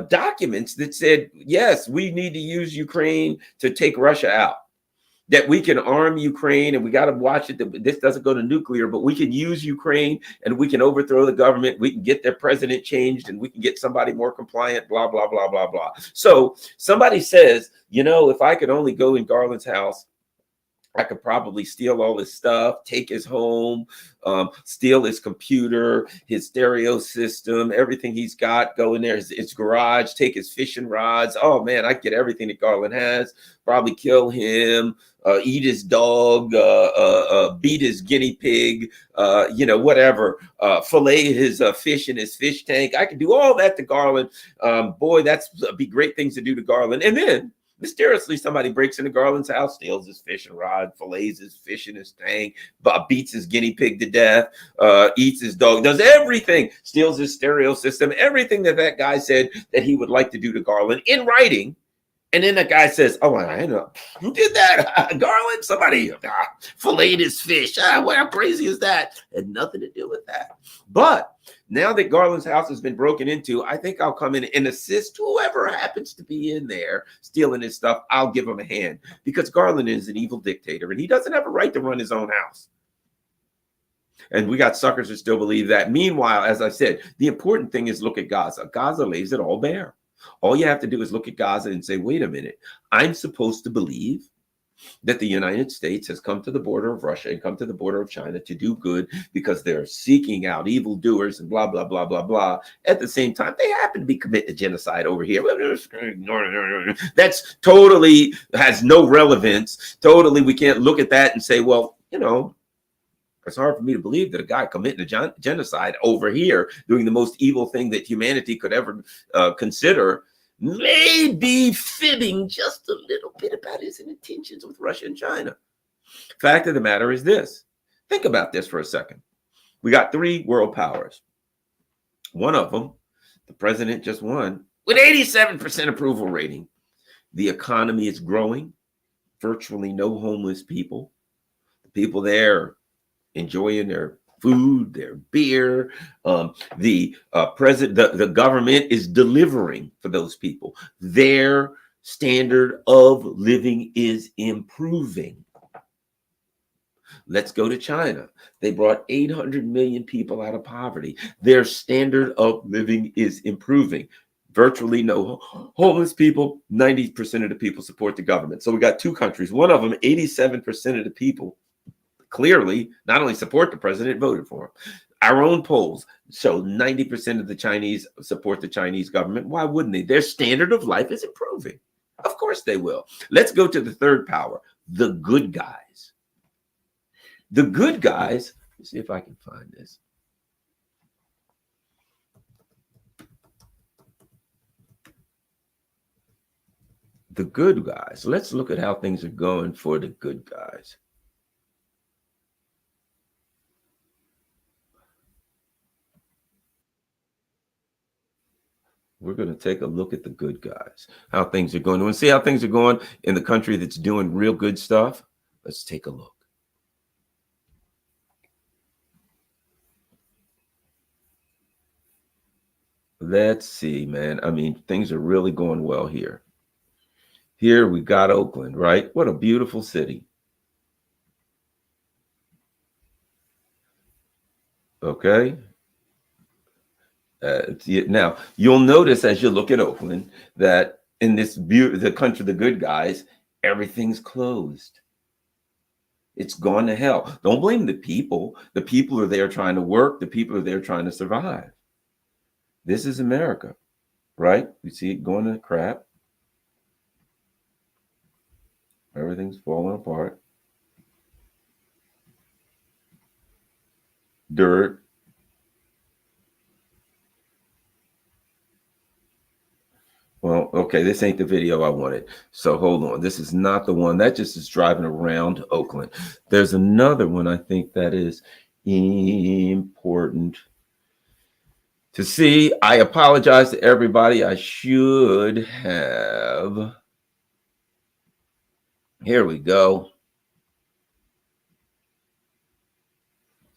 documents that said, yes, we need to use Ukraine to take Russia out. That we can arm Ukraine and we got to watch it that this doesn't go to nuclear, but we can use Ukraine and we can overthrow the government. We can get their president changed and we can get somebody more compliant, blah, blah, blah, blah, blah. So somebody says, if I could only go in Garland's house, I could probably steal all his stuff, take his home, steal his computer, his stereo system, everything he's got, go in there, his garage, take his fishing rods. Oh, man, I get everything that Garland has, probably kill him, eat his dog, beat his guinea pig, whatever, fillet his fish in his fish tank. I could do all that to Garland. Boy, that'd be great things to do to Garland. And then mysteriously, somebody breaks into Garland's house, steals his fishing rod, fillets his fish in his tank, beats his guinea pig to death, eats his dog, does everything, steals his stereo system, everything that guy said that he would like to do to Garland in writing. And then the guy says, oh, I know. Who did that? Garland? Somebody filleted his fish. How crazy is that? Had nothing to do with that. But now that Garland's house has been broken into, I think I'll come in and assist whoever happens to be in there stealing his stuff. I'll give him a hand because Garland is an evil dictator and he doesn't have a right to run his own house. And we got suckers who still believe that. Meanwhile, as I said, the important thing is look at Gaza. Gaza lays it all bare. All you have to do is look at Gaza and say, wait a minute, I'm supposed to believe that the United States has come to the border of Russia and come to the border of China to do good because they're seeking out evildoers and blah, blah, blah, blah, blah. At the same time, they happen to be committing genocide over here. That's totally has no relevance. Totally, we can't look at that and say, well, it's hard for me to believe that a guy committing a genocide over here, doing the most evil thing that humanity could ever consider, may be fibbing just a little bit about his intentions with Russia and China. Fact of the matter is this. Think about this for a second. We got 3 world powers. One of them, the president just won, with 87% approval rating. The economy is growing. Virtually no homeless people. The people there enjoying their food, their beer. The government is delivering for those people. Their standard of living is improving. Let's go to China. They brought 800 million people out of poverty. Their standard of living is improving. Virtually no homeless people. 90% of the people support the government. So we got 2 countries. One of them, 87% of the people clearly not only support the president, voted for him. Our own polls show 90% of the Chinese support the Chinese government. Why wouldn't they? Their standard of life is improving. Of course they will. Let's go to the third power, the good guys. The good guys, let's see if I can find this. The good guys. Let's look at how things are going for the good guys. We're going to take a look at the good guys, how things are going. You want to see how things are going in the country that's doing real good stuff? Let's take a look. Let's see, man. I mean, things are really going well here. Here we got Oakland, right? What a beautiful city. Okay. Now, you'll notice as you look at Oakland that in this the country of the good guys, everything's closed. It's gone to hell. Don't blame the people. The people are there trying to work. The people are there trying to survive. This is America, right? You see it going to crap. Everything's falling apart. Dirt. Well, okay, this ain't the video I wanted. So hold on. This is not the one. That just is driving around Oakland. There's another one I think that is important to see. I apologize to everybody. I should have. Here we go.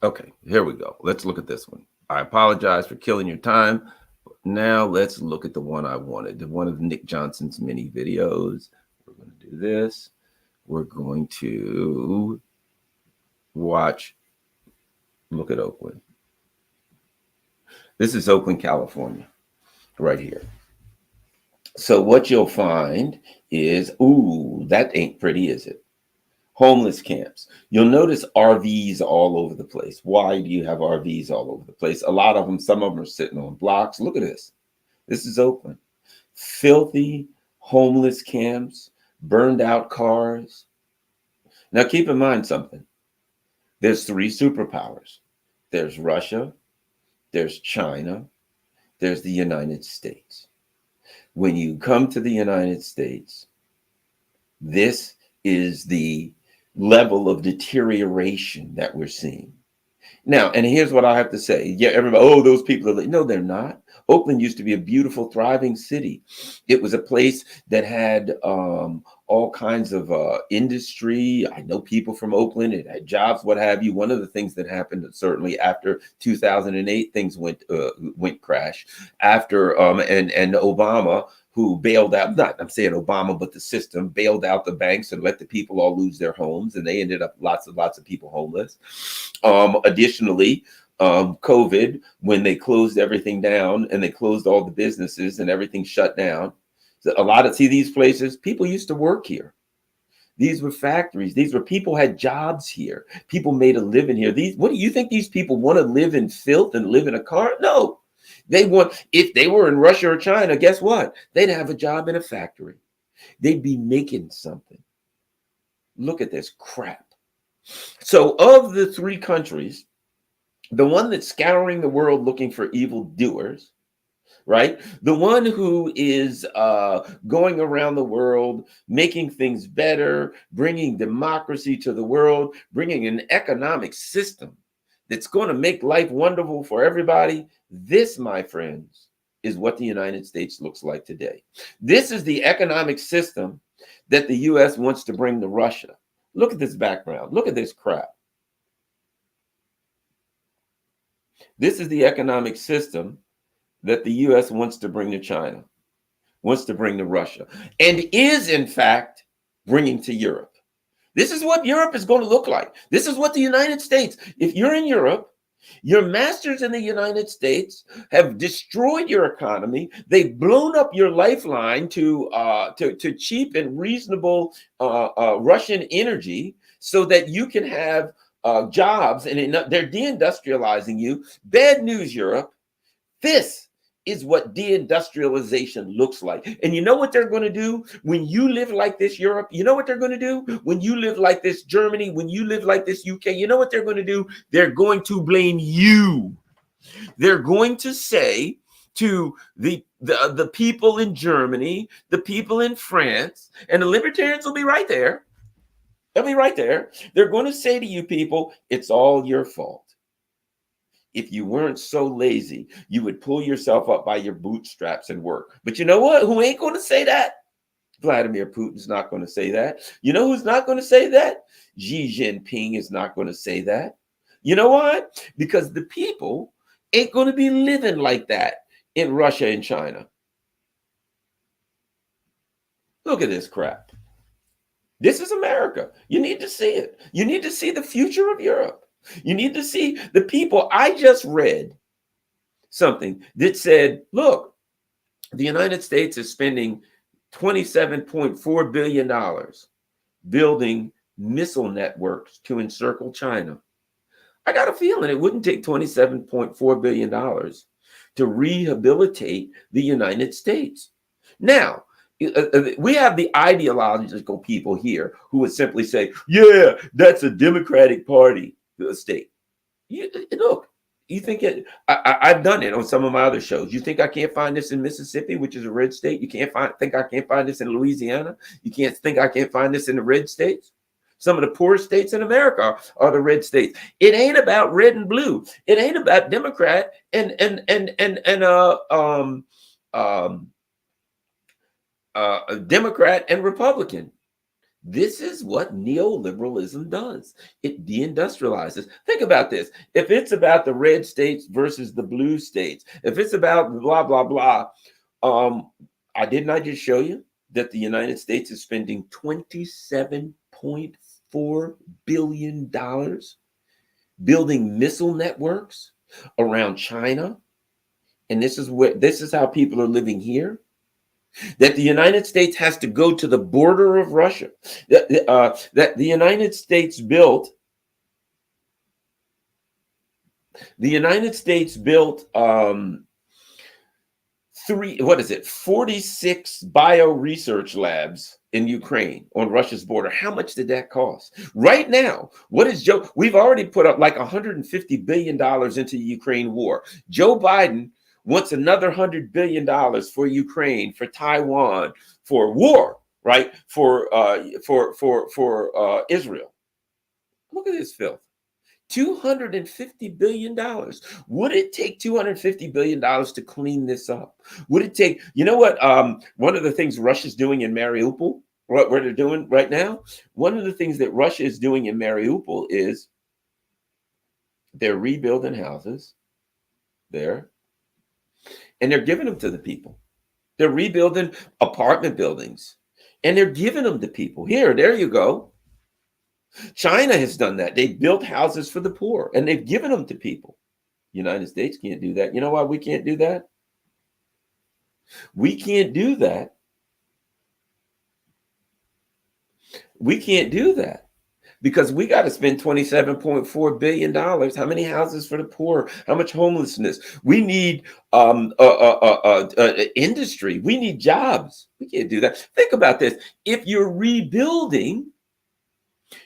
Okay, here we go. Let's look at this one. I apologize for killing your time. Now let's look at the one I wanted, one of Nick Johnson's mini videos. We're going to do this. We're going to watch, look at Oakland. This is Oakland, California, right here. So what you'll find is, ooh, that ain't pretty, is it? Homeless camps. You'll notice RVs all over the place. Why do you have RVs all over the place? A lot of them, some of them are sitting on blocks. Look at this. This is Oakland. Filthy homeless camps, burned out cars. Now keep in mind something. There's 3 superpowers. There's Russia, there's China, there's the United States. When you come to the United States, this is the level of deterioration that we're seeing. Now, and here's what I have to say. Yeah, everybody, oh, those people are, no, they're not. Oakland used to be a beautiful, thriving city. It was a place that had all kinds of industry. I know people from Oakland. It had jobs, what have you. One of the things that happened, certainly after 2008, things went crash. After and Obama, who bailed out, not I'm saying Obama, but the system bailed out the banks and let the people all lose their homes, and they ended up lots of people homeless. Additionally, COVID, when they closed everything down and they closed all the businesses and everything shut down. So a lot of, see these places, people used to work here. These were factories. These were people had jobs here. People made a living here. What do you think these people want to live in filth and live in a car? No. They want, if they were in Russia or China, guess what? They'd have a job in a factory. They'd be making something. Look at this crap. So of the 3 countries, the one that's scouring the world looking for evil doers, right? The one who is going around the world, making things better, bringing democracy to the world, bringing an economic system that's going to make life wonderful for everybody. This, my friends, is what the United States looks like today. This is the economic system that the U.S. wants to bring to Russia. Look at this background. Look at this crap. This is the economic system that the U.S. wants to bring to China, wants to bring to Russia, and is, in fact, bringing to Europe. This is what Europe is going to look like. This is what the United States, if you're in Europe, your masters in the United States have destroyed your economy. They've blown up your lifeline to cheap and reasonable Russian energy so that you can have jobs, and they're deindustrializing you. Bad news, Europe. This is what deindustrialization looks like. And you know what they're going to do when you live like this, Europe? You know what they're going to do when you live like this, Germany? When you live like this, UK? You know what they're going to do? They're going to blame you. They're going to say to the people in Germany, the people in France, and the libertarians will be right there. They'll be right there. They're going to say to you people, it's all your fault. If you weren't so lazy, you would pull yourself up by your bootstraps and work. But you know what? Who ain't going to say that? Vladimir Putin's not going to say that. You know who's not going to say that? Xi Jinping is not going to say that. You know why? Because the people ain't going to be living like that in Russia and China. Look at this crap. This is America. You need to see it. You need to see the future of Europe. You need to see the people. I just read something that said, look, the United States is spending $27.4 billion building missile networks to encircle China. I got a feeling it wouldn't take $27.4 billion to rehabilitate the United States. Now, we have the ideological people here who would simply say, yeah, that's a Democratic Party state. Look, you think it, I've done it on some of my other shows. You think I can't find this in Mississippi, which is a red state? You think I can't find this in Louisiana? You can't think I can't find this in the red states? Some of the poorest states in America are the red states. It ain't about red and blue. It ain't about Democrat and Democrat and Republican. This is what neoliberalism does. It deindustrializes. Think about this. If it's about the red states versus the blue states, if it's about blah, blah, blah, didn't I just show you that the United States is spending $27.4 billion building missile networks around China? And this is how people are living here. That the United States has to go to the border of Russia. That the United States built. The United States built 46 bio research labs in Ukraine on Russia's border. How much did that cost? Right now, we've already put up like $150 billion into the Ukraine war. Joe Biden wants another $100 billion for Ukraine, for Taiwan, for war, right? For Israel. Look at this filth. $250 billion. Would it take $250 billion to clean this up? Would it take, you know what? One of the things Russia's doing in Mariupol, what they're doing right now, one of the things that Russia is doing in Mariupol is they're rebuilding houses there. And they're giving them to the people. They're rebuilding apartment buildings. And they're giving them to people. There you go. China has done that. They built houses for the poor. And they've given them to people. United States can't do that. You know why we can't do that? We can't do that. We can't do that. Because we got to spend $27.4 billion. How many houses for the poor? How much homelessness? We need industry. We need jobs. We can't do that. Think about this. If you're rebuilding,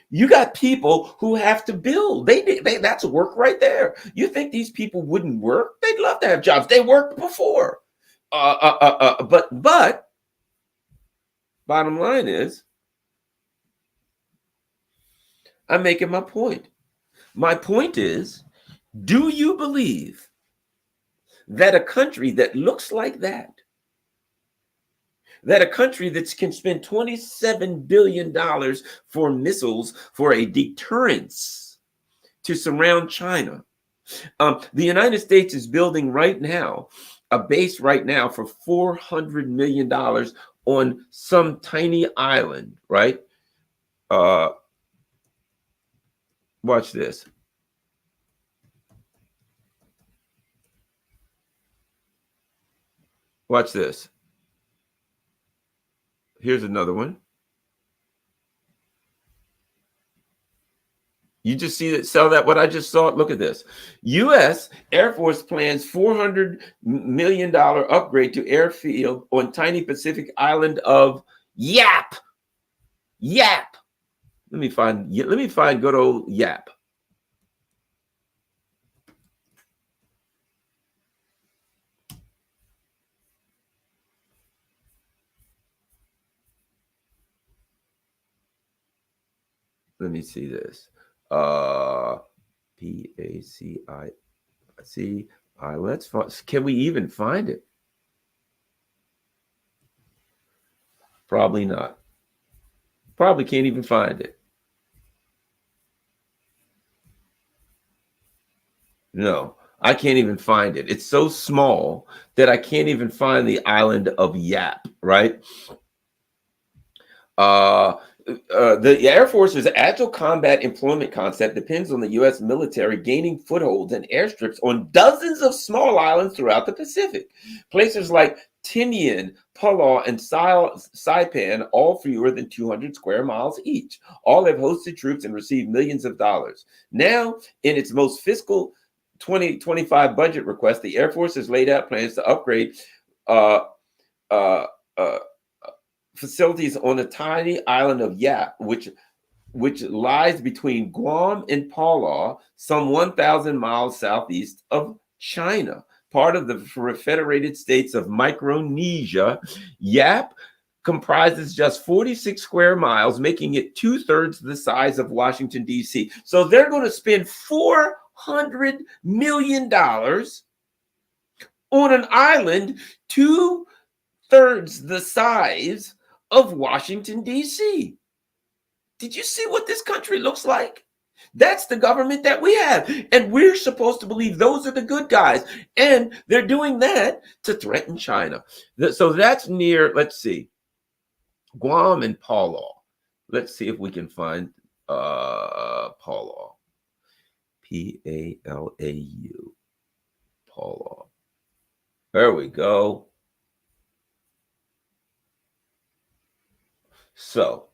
you got people who have to build. That's work right there. You think these people wouldn't work? They'd love to have jobs. They worked before. But bottom line is, I'm making my point. My point is, do you believe that a country that looks like that a country that can spend $27 billion for missiles for a deterrence to surround China? The United States is building right now a base right now for $400 million on some tiny island, right? Watch this. Watch this. Here's another one. You just see that, sell that, what I just saw. Look at this. U.S. Air Force plans $400 million upgrade to airfield on tiny Pacific island of Yap. Yap. Let me find good old Yap. Let me see this. P-A-C-I-C-I. Let's find. Can we even find it? Probably not. Probably can't even find it. No, I can't even find it. It's so small that I can't even find the island of Yap, right? The Air Force's agile combat employment concept depends on the U.S. military gaining footholds and airstrips on dozens of small islands throughout the Pacific. Places like Tinian, Palau, and Saipan, all fewer than 200 square miles each. All have hosted troops and received millions of dollars. Now, in its most fiscal 2025 budget request, the Air Force has laid out plans to upgrade uh, uh, uh, facilities on the tiny island of Yap, which lies between Guam and Palau, some 1,000 miles southeast of China. Part of the Federated States of Micronesia, Yap comprises just 46 square miles, making it 2/3 the size of Washington, D.C. So they're going to spend $400 million on an island 2/3 the size of Washington, D.C. Did you see what this country looks like? That's the government that we have. And we're supposed to believe those are the good guys. And they're doing that to threaten China. So that's near, let's see, Guam and Palau. Let's see if we can find Palau. P-A-L-A-U. Palau. There we go. So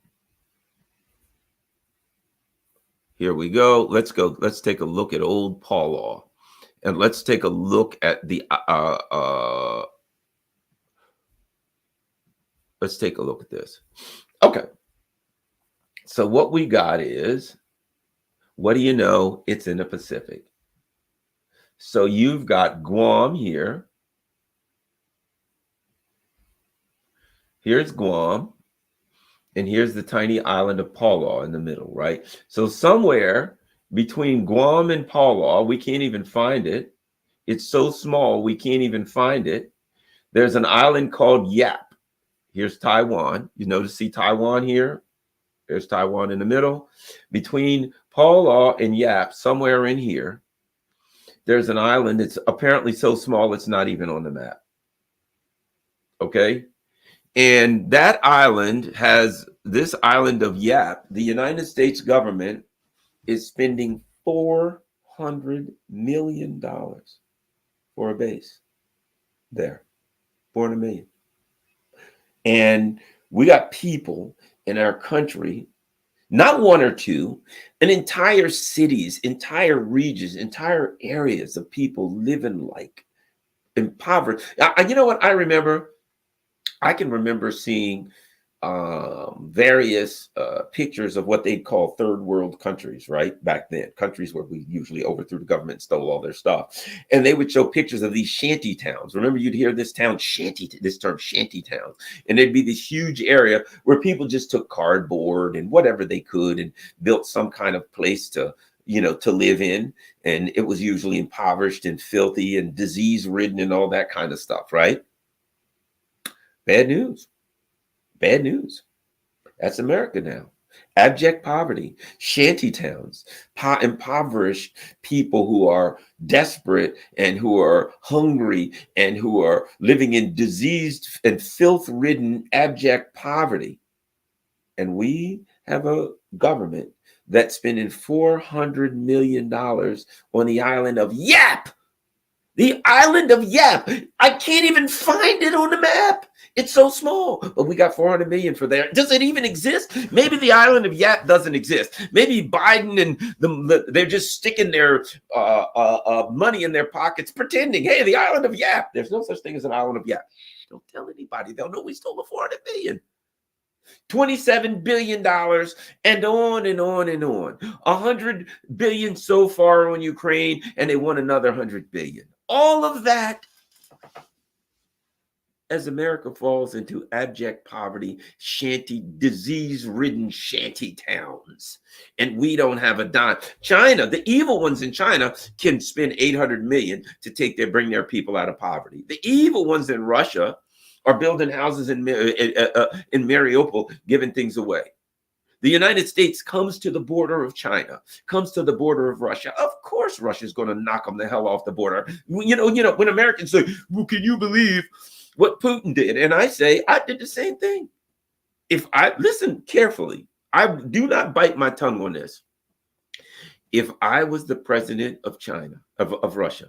here we go. Let's go. Let's take a look at old Palau, and let's take a look at the let's take a look at this. Okay. So what we got is, what do you know? It's in the Pacific. So you've got Guam here. Here's Guam. And here's the tiny island of Palau in the middle, right? So somewhere between Guam and Palau, we can't even find it. It's so small, we can't even find it. There's an island called Yap. Here's Taiwan. You notice, see Taiwan here? There's Taiwan in the middle. Between Palau and Yap, somewhere in here, there's an island that's apparently so small it's not even on the map. Okay? And that island has, this island of Yap, the United States government is spending $400 million for a base there. 400 million. And we got people in our country, not one or two, and entire cities, entire regions, entire areas of people living like impoverished. You know what I remember? I can remember seeing various pictures of what they'd call third world countries, right? Back then, countries where we usually overthrew the government, stole all their stuff. And they would show pictures of these shanty towns. Remember, you'd hear this term shanty towns. And there'd be this huge area where people just took cardboard and whatever they could and built some kind of place to, you know, to live in. And it was usually impoverished and filthy and disease ridden and all that kind of stuff, right? Bad news. Bad news. That's America now. Abject poverty, shanty towns, impoverished people who are desperate and who are hungry and who are living in diseased and filth-ridden abject poverty. And we have a government that's spending $400 million on the island of Yap. The island of Yap. I can't even find it on the map. It's so small, but we got 400 million for there. Does it even exist? Maybe the island of Yap doesn't exist. Maybe Biden and they're just sticking their money in their pockets, pretending, hey, the island of Yap. There's no such thing as an island of Yap. Don't tell anybody. They'll know we stole the 400 million. $27 billion and on and on and on. 100 billion so far on Ukraine, and they want another 100 billion. All of that as America falls into abject poverty, disease-ridden shanty towns. And we don't have a dime. China, the evil ones in China can spend 800 million to bring their people out of poverty. The evil ones in Russia are building houses in Mariupol, giving things away. The United States comes to the border of China, comes to the border of Russia. Of course, Russia's going to knock them the hell off the border. You know, when Americans say, well, can you believe what Putin did? And I say, I did the same thing. If I listen carefully, I do not bite my tongue on this. If I was the president of China, of Russia,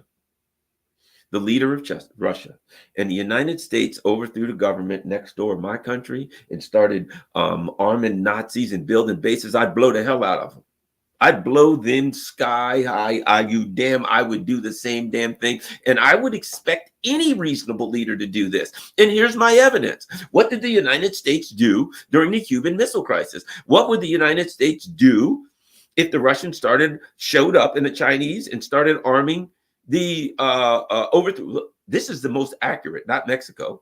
the leader of Russia, and the United States overthrew the government next door, my country, and started arming Nazis and building bases, I'd blow the hell out of them. I'd blow them sky high. I would do the same damn thing. And I would expect any reasonable leader to do this. And here's my evidence. What did the United States do during the Cuban Missile Crisis? What would the United States do if the Russians showed up and the Chinese and started arming the overthrow? This is the most accurate, not Mexico.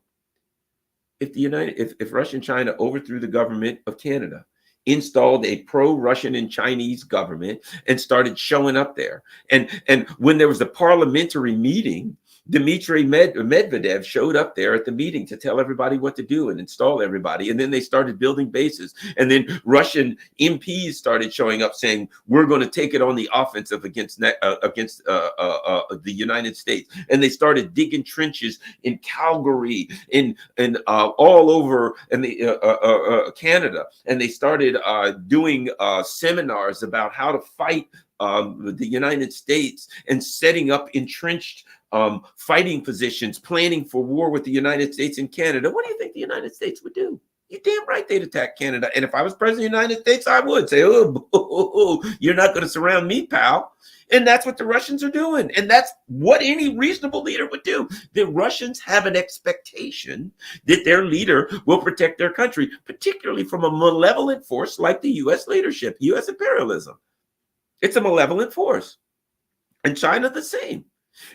If Russia and China overthrew the government of Canada, installed a pro-Russian and Chinese government, and started showing up there. And when there was a parliamentary meeting, Dmitry Medvedev showed up there at the meeting to tell everybody what to do and install everybody. And then they started building bases. And then Russian MPs started showing up saying, we're going to take it on the offensive against the United States. And they started digging trenches in Calgary, in all over in the Canada. And they started doing seminars about how to fight the United States and setting up entrenched fighting positions, planning for war with the United States and Canada. What do you think the United States would do? You're damn right they'd attack Canada. And if I was president of the United States, I would say, oh, you're not going to surround me, pal. And that's what the Russians are doing. And that's what any reasonable leader would do. The Russians have an expectation that their leader will protect their country, particularly from a malevolent force like the U.S. leadership, U.S. imperialism. It's a malevolent force. And China the same.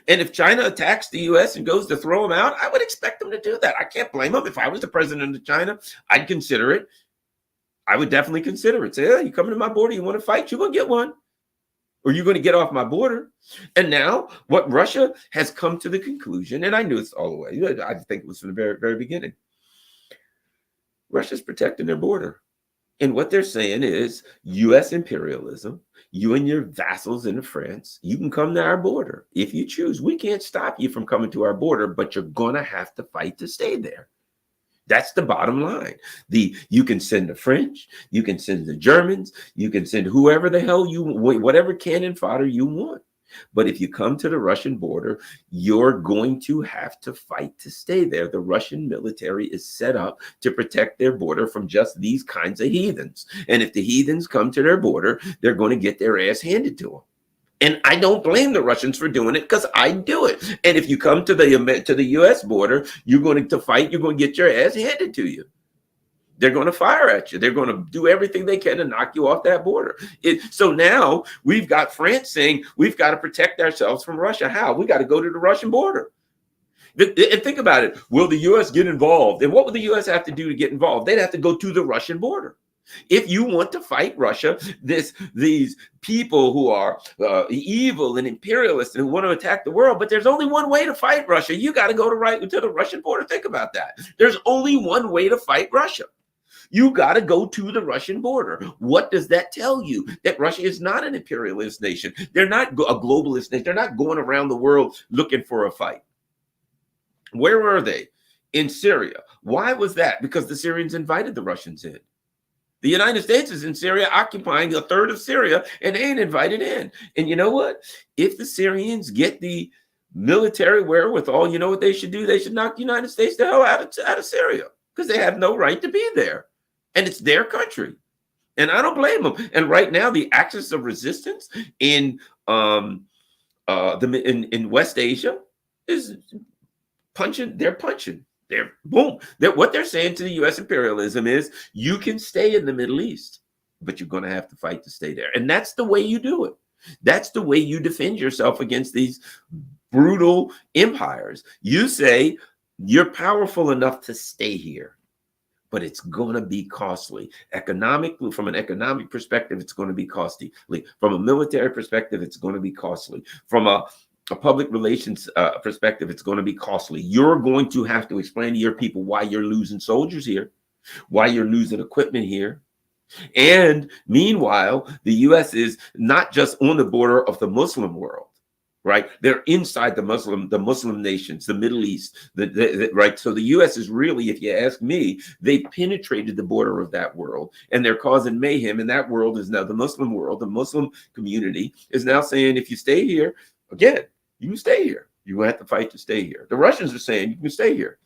And if China attacks the U.S. and goes to throw them out, I would expect them to do that. I can't blame them. If I was the president of China, I'd consider it. I would definitely consider it. Say, oh, you coming to my border, you want to fight, you're going to get one. Or you're going to get off my border. And now what Russia has come to the conclusion, and I knew it's all the way, I think it was from the very, very beginning. Russia's protecting their border. And what they're saying is U.S. imperialism, you and your vassals in France, you can come to our border if you choose. We can't stop you from coming to our border, but you're going to have to fight to stay there. That's the bottom line. You can send the French, you can send the Germans, you can send whoever the hell whatever cannon fodder you want. But if you come to the Russian border, you're going to have to fight to stay there. The Russian military is set up to protect their border from just these kinds of heathens. And if the heathens come to their border, they're going to get their ass handed to them. And I don't blame the Russians for doing it because I do it. And if you come to the U.S. border, you're going to fight. You're going to get your ass handed to you. They're going to fire at you. They're going to do everything they can to knock you off that border. So now we've got France saying we've got to protect ourselves from Russia. How? We got to go to the Russian border. And think about it. Will the U.S. get involved? And what would the U.S. have to do to get involved? They'd have to go to the Russian border. If you want to fight Russia, these people who are evil and imperialist and who want to attack the world, but there's only one way to fight Russia. You got to go to the Russian border. Think about that. There's only one way to fight Russia. You got to go to the Russian border. What does that tell you? That Russia is not an imperialist nation. They're not a globalist nation. They're not going around the world looking for a fight. Where were they? In Syria. Why was that? Because the Syrians invited the Russians in. The United States is in Syria, occupying a third of Syria, and they ain't invited in. And you know what? If the Syrians get the military wherewithal, you know what they should do? They should knock the United States the hell out of Syria because they have no right to be there. And it's their country. And I don't blame them. And right now, the axis of resistance in West Asia is punching. They're punching. They're boom. What they're saying to the U.S. imperialism is you can stay in the Middle East, but you're going to have to fight to stay there. And that's the way you do it. That's the way you defend yourself against these brutal empires. You say you're powerful enough to stay here, but it's going to be costly. Economically, from an economic perspective, it's going to be costly. From a military perspective, it's going to be costly. From a public relations perspective, it's going to be costly. You're going to have to explain to your people why you're losing soldiers here, why you're losing equipment here. And meanwhile, the U.S. is not just on the border of the Muslim world, right? They're inside the Muslim nations, the Middle East, right? So the U.S. is really, if you ask me, they penetrated the border of that world, and they're causing mayhem. And that world is now the Muslim world. The Muslim community is now saying, if you stay here, again, you can stay here. You're going to have to fight to stay here. The Russians are saying you can stay here.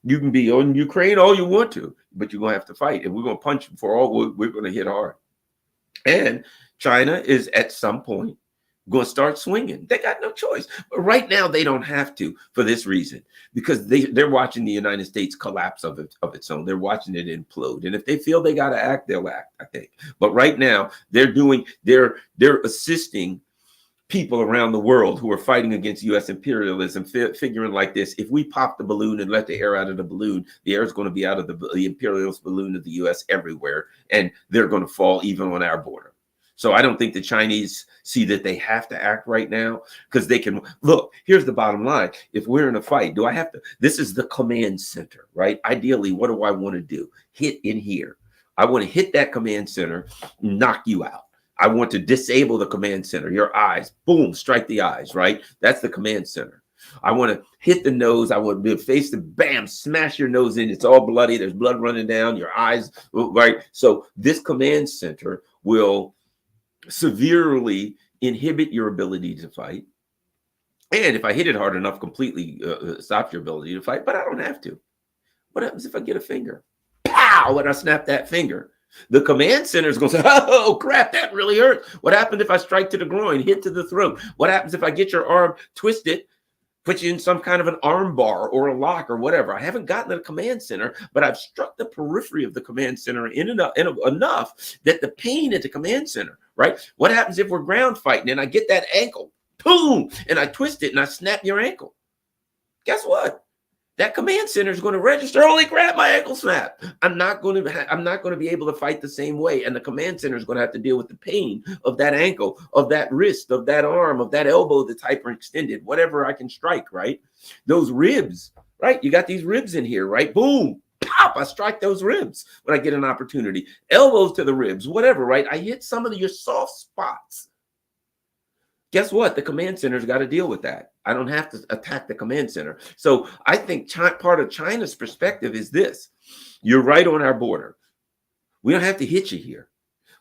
You can be on Ukraine all you want to, but you're going to have to fight. And we're going to punch them for all. We're going to hit hard. And China is at some point going to start swinging. They got no choice. But right now, they don't have to for this reason, because they're watching the United States collapse of its own. They're watching it implode. And if they feel they got to act, they'll act, I think. But right now, they're assisting people around the world who are fighting against U.S. imperialism, figuring like this: if we pop the balloon and let the air out of the balloon, the air is going to be out of the imperialist balloon of the U.S. everywhere, and they're going to fall even on our border. So I don't think the Chinese see that they have to act right now, because they can look. Here's the bottom line: if we're in a fight, do I have to? This is the command center, right? Ideally, what do I want to do? Hit in here. I want to hit that command center, knock you out. I want to disable the command center, your eyes, boom, strike the eyes, right? That's the command center. I want to hit the nose. I want to face the bam, smash your nose in. It's all bloody. There's blood running down your eyes, right? So this command center will severely inhibit your ability to fight. And if I hit it hard enough, completely stop your ability to fight, but I don't have to. What happens if I get a finger? Pow, and I snap that finger. The command center is going to say, oh, crap, that really hurt. What happened if I strike to the groin, hit to the throat? What happens if I get your arm twisted, put you in some kind of an arm bar or a lock or whatever? I haven't gotten to the command center, but I've struck the periphery of the command center enough that the pain at the command center, right? What happens if we're ground fighting and I get that ankle, boom, and I twist it and I snap your ankle? Guess what? That command center is going to register. Holy crap, my ankle snapped. I'm not going to be able to fight the same way. And the command center is going to have to deal with the pain of that ankle, of that wrist, of that arm, of that elbow that's hyperextended, whatever I can strike, right? Those ribs, right? You got these ribs in here, right? Boom, pop, I strike those ribs when I get an opportunity. Elbows to the ribs, whatever, right? I hit some of your soft spots. Guess what? The command center's got to deal with that. I don't have to attack the command center. So I think part of China's perspective is this: you're right on our border. We don't have to hit you here.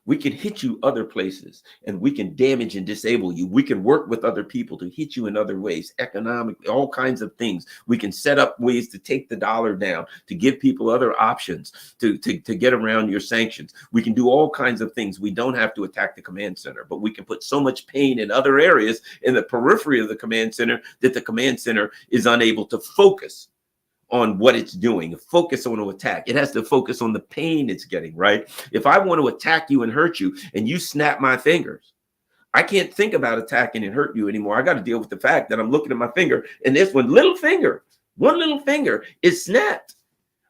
We can hit you other places, and we can damage and disable you. We can work with other people to hit you in other ways, economically, all kinds of things. We can set up ways to take the dollar down, to give people other options, to get around your sanctions. We can do all kinds of things. We don't have to attack the command center, but we can put so much pain in other areas in the periphery of the command center that the command center is unable to focus on what it's doing, focus on an attack. It has to focus on the pain it's getting, right? If I want to attack you and hurt you and you snap my fingers, I can't think about attacking and hurt you anymore. I got to deal with the fact that I'm looking at my finger and this one little finger is snapped,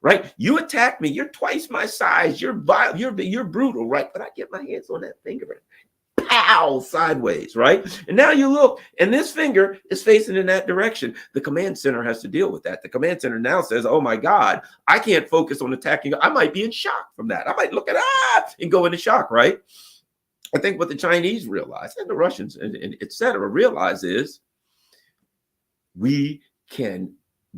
right? You attack me, you're twice my size, you're brutal, right? But I get my hands on that finger, pow, sideways, right? And now you look, and this finger is facing in that direction. The command center has to deal with that. The command center now says, oh my God, I can't focus on attacking. I might be in shock from that. I might look at and go into shock, right? I think what the Chinese realize, and the Russians, and et cetera, realize is we can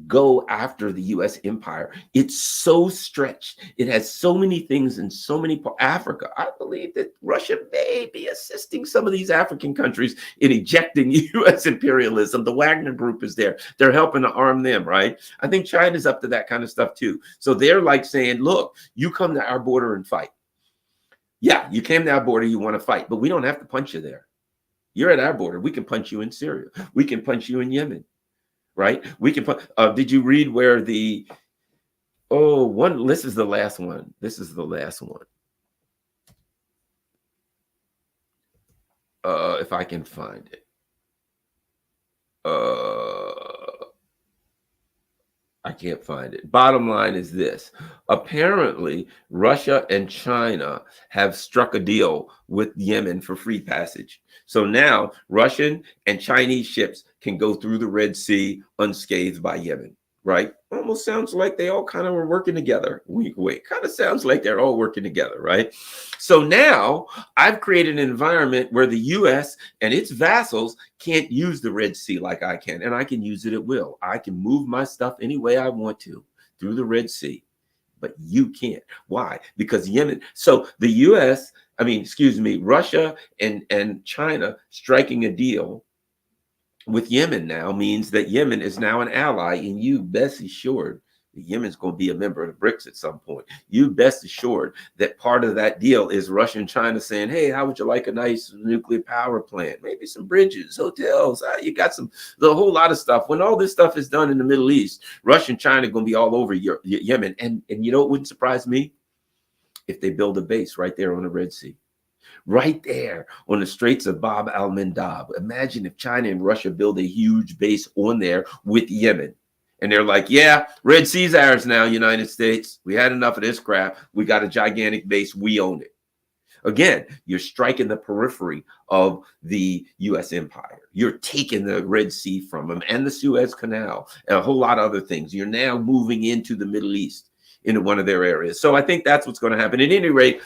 go after the U.S. empire. It's so stretched. It has so many things in so many Africa. I believe that Russia may be assisting some of these African countries in ejecting U.S. imperialism. The Wagner group is there. They're helping to arm them, right? I think China's up to that kind of stuff too. So they're like saying, look, you come to our border and fight. Yeah, you came to our border, you want to fight, but we don't have to punch you there. You're at our border. We can punch you in Syria. We can punch you in Yemen. Right? We can put, did you read where this is the last one. This is the last one. If I can find it. I can't find it. Bottom line is this. Apparently, Russia and China have struck a deal with Yemen for free passage. So now Russian and Chinese ships can go through the Red Sea unscathed by Yemen, right? Almost sounds like they all kind of were working together. Wait, kind of sounds like they're all working together, right? So now I've created an environment where the U.S. and its vassals can't use the Red Sea like I can, and I can use it at will. I can move my stuff any way I want to through the Red Sea, but you can't. Why? Because Yemen. So the Russia and China striking a deal with Yemen now means that Yemen is now an ally, and you best assured that Yemen's going to be a member of the BRICS at some point. You best assured that part of that deal is Russia and China saying, hey, how would you like a nice nuclear power plant? Maybe some bridges, hotels. You got a whole lot of stuff. When all this stuff is done in the Middle East, Russia and China are going to be all over Yemen. And you know, it wouldn't surprise me if they build a base right there on the Red Sea. Right there on the Straits of Bab al-Mandab. Imagine if China and Russia build a huge base on there with Yemen. And they're like, yeah, Red Sea's ours now, United States. We had enough of this crap. We got a gigantic base. We own it. Again, you're striking the periphery of the U.S. empire. You're taking the Red Sea from them and the Suez Canal and a whole lot of other things. You're now moving into the Middle East, into one of their areas. So I think that's what's going to happen. At any rate,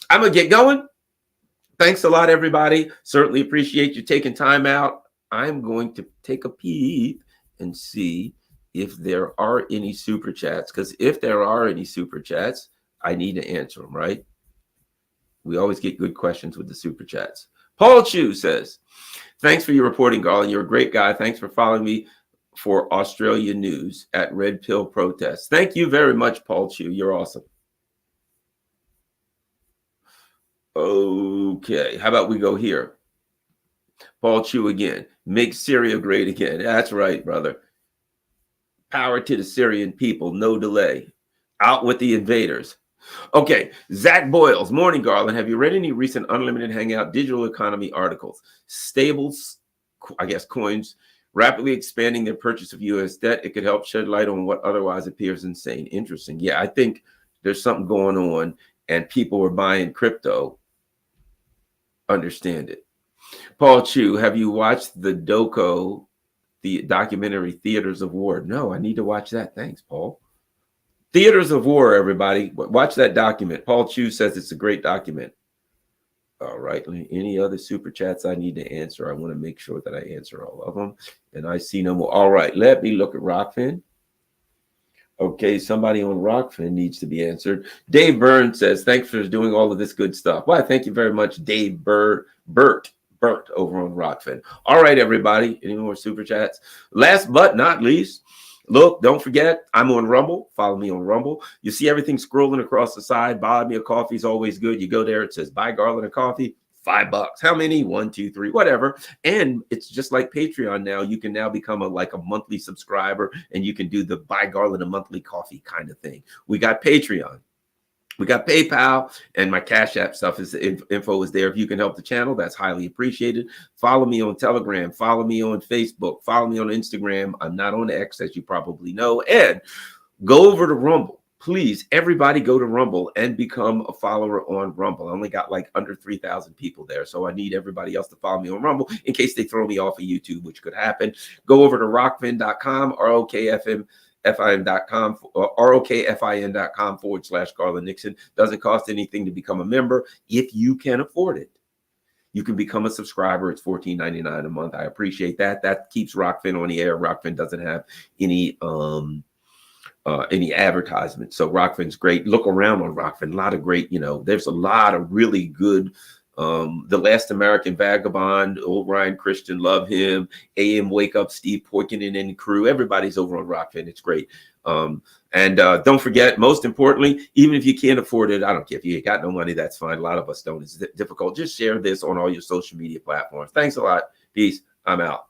I'm going to get going. Thanks a lot, everybody. Certainly appreciate you taking time out. I'm going to take a peep and see if there are any super chats, because if there are any super chats, I need to answer them, right? We always get good questions with the super chats. Paul Chu says, thanks for your reporting, Garland. You're a great guy. Thanks for following me for Australia news at Red Pill protests. Thank you very much, Paul Chu. You're awesome. Okay, how about we go here? Paul Chu again. Make Syria great again. That's right, brother. Power to the Syrian people, no delay. Out with the invaders. Okay, Zach Boyles. Morning, Garland. Have you read any recent Unlimited Hangout digital economy articles? Stables, I guess coins, rapidly expanding their purchase of U.S. debt. It could help shed light on what otherwise appears insane. Interesting. Yeah, I think there's something going on, and people are buying crypto. Understand it. Paul Chu, have you watched the documentary Theaters of War? No, I need to watch that. Thanks, Paul. Theaters of War, everybody. Watch that document. Paul Chu says it's a great document. All right. Any other super chats I need to answer? I want to make sure that I answer all of them. And I see no more. All right. Let me look at Rockfin. Okay, somebody on Rockfin needs to be answered. Dave Byrne says, thanks for doing all of this good stuff. Why, thank you very much, Dave Burt over on Rockfin. All right, everybody. Any more super chats? Last but not least, look, don't forget, I'm on Rumble. Follow me on Rumble. You see everything scrolling across the side. Buy me a coffee is always good. You go there, it says, buy Garland a coffee. $5. How many? 1, 2, 3, whatever. And it's just like Patreon now. You can now become a monthly subscriber, and you can do the buy Garland a monthly coffee kind of thing. We got Patreon. We got PayPal, and my Cash App stuff is info is there. If you can help the channel, that's highly appreciated. Follow me on Telegram. Follow me on Facebook. Follow me on Instagram. I'm not on X, as you probably know. And go over to Rumble. Please, everybody go to Rumble and become a follower on Rumble. I only got under 3,000 people there, so I need everybody else to follow me on Rumble in case they throw me off of YouTube, which could happen. Go over to rockfin.com, ROKFIN.com, ROKFIN.com/Garland Nixon. Doesn't cost anything to become a member if you can afford it. You can become a subscriber. It's $14.99 a month. I appreciate that. That keeps Rockfin on the air. Rockfin doesn't have any advertisement. So Rockfin's great. Look around on Rockfin. A lot of great, there's a lot of really good, The Last American Vagabond, old Ryan Christian, love him. AM Wake Up, Steve Poikinen and crew. Everybody's over on Rockfin. It's great. And don't forget, most importantly, even if you can't afford it, I don't care if you got no money, that's fine. A lot of us don't. It's difficult. Just share this on all your social media platforms. Thanks a lot. Peace. I'm out.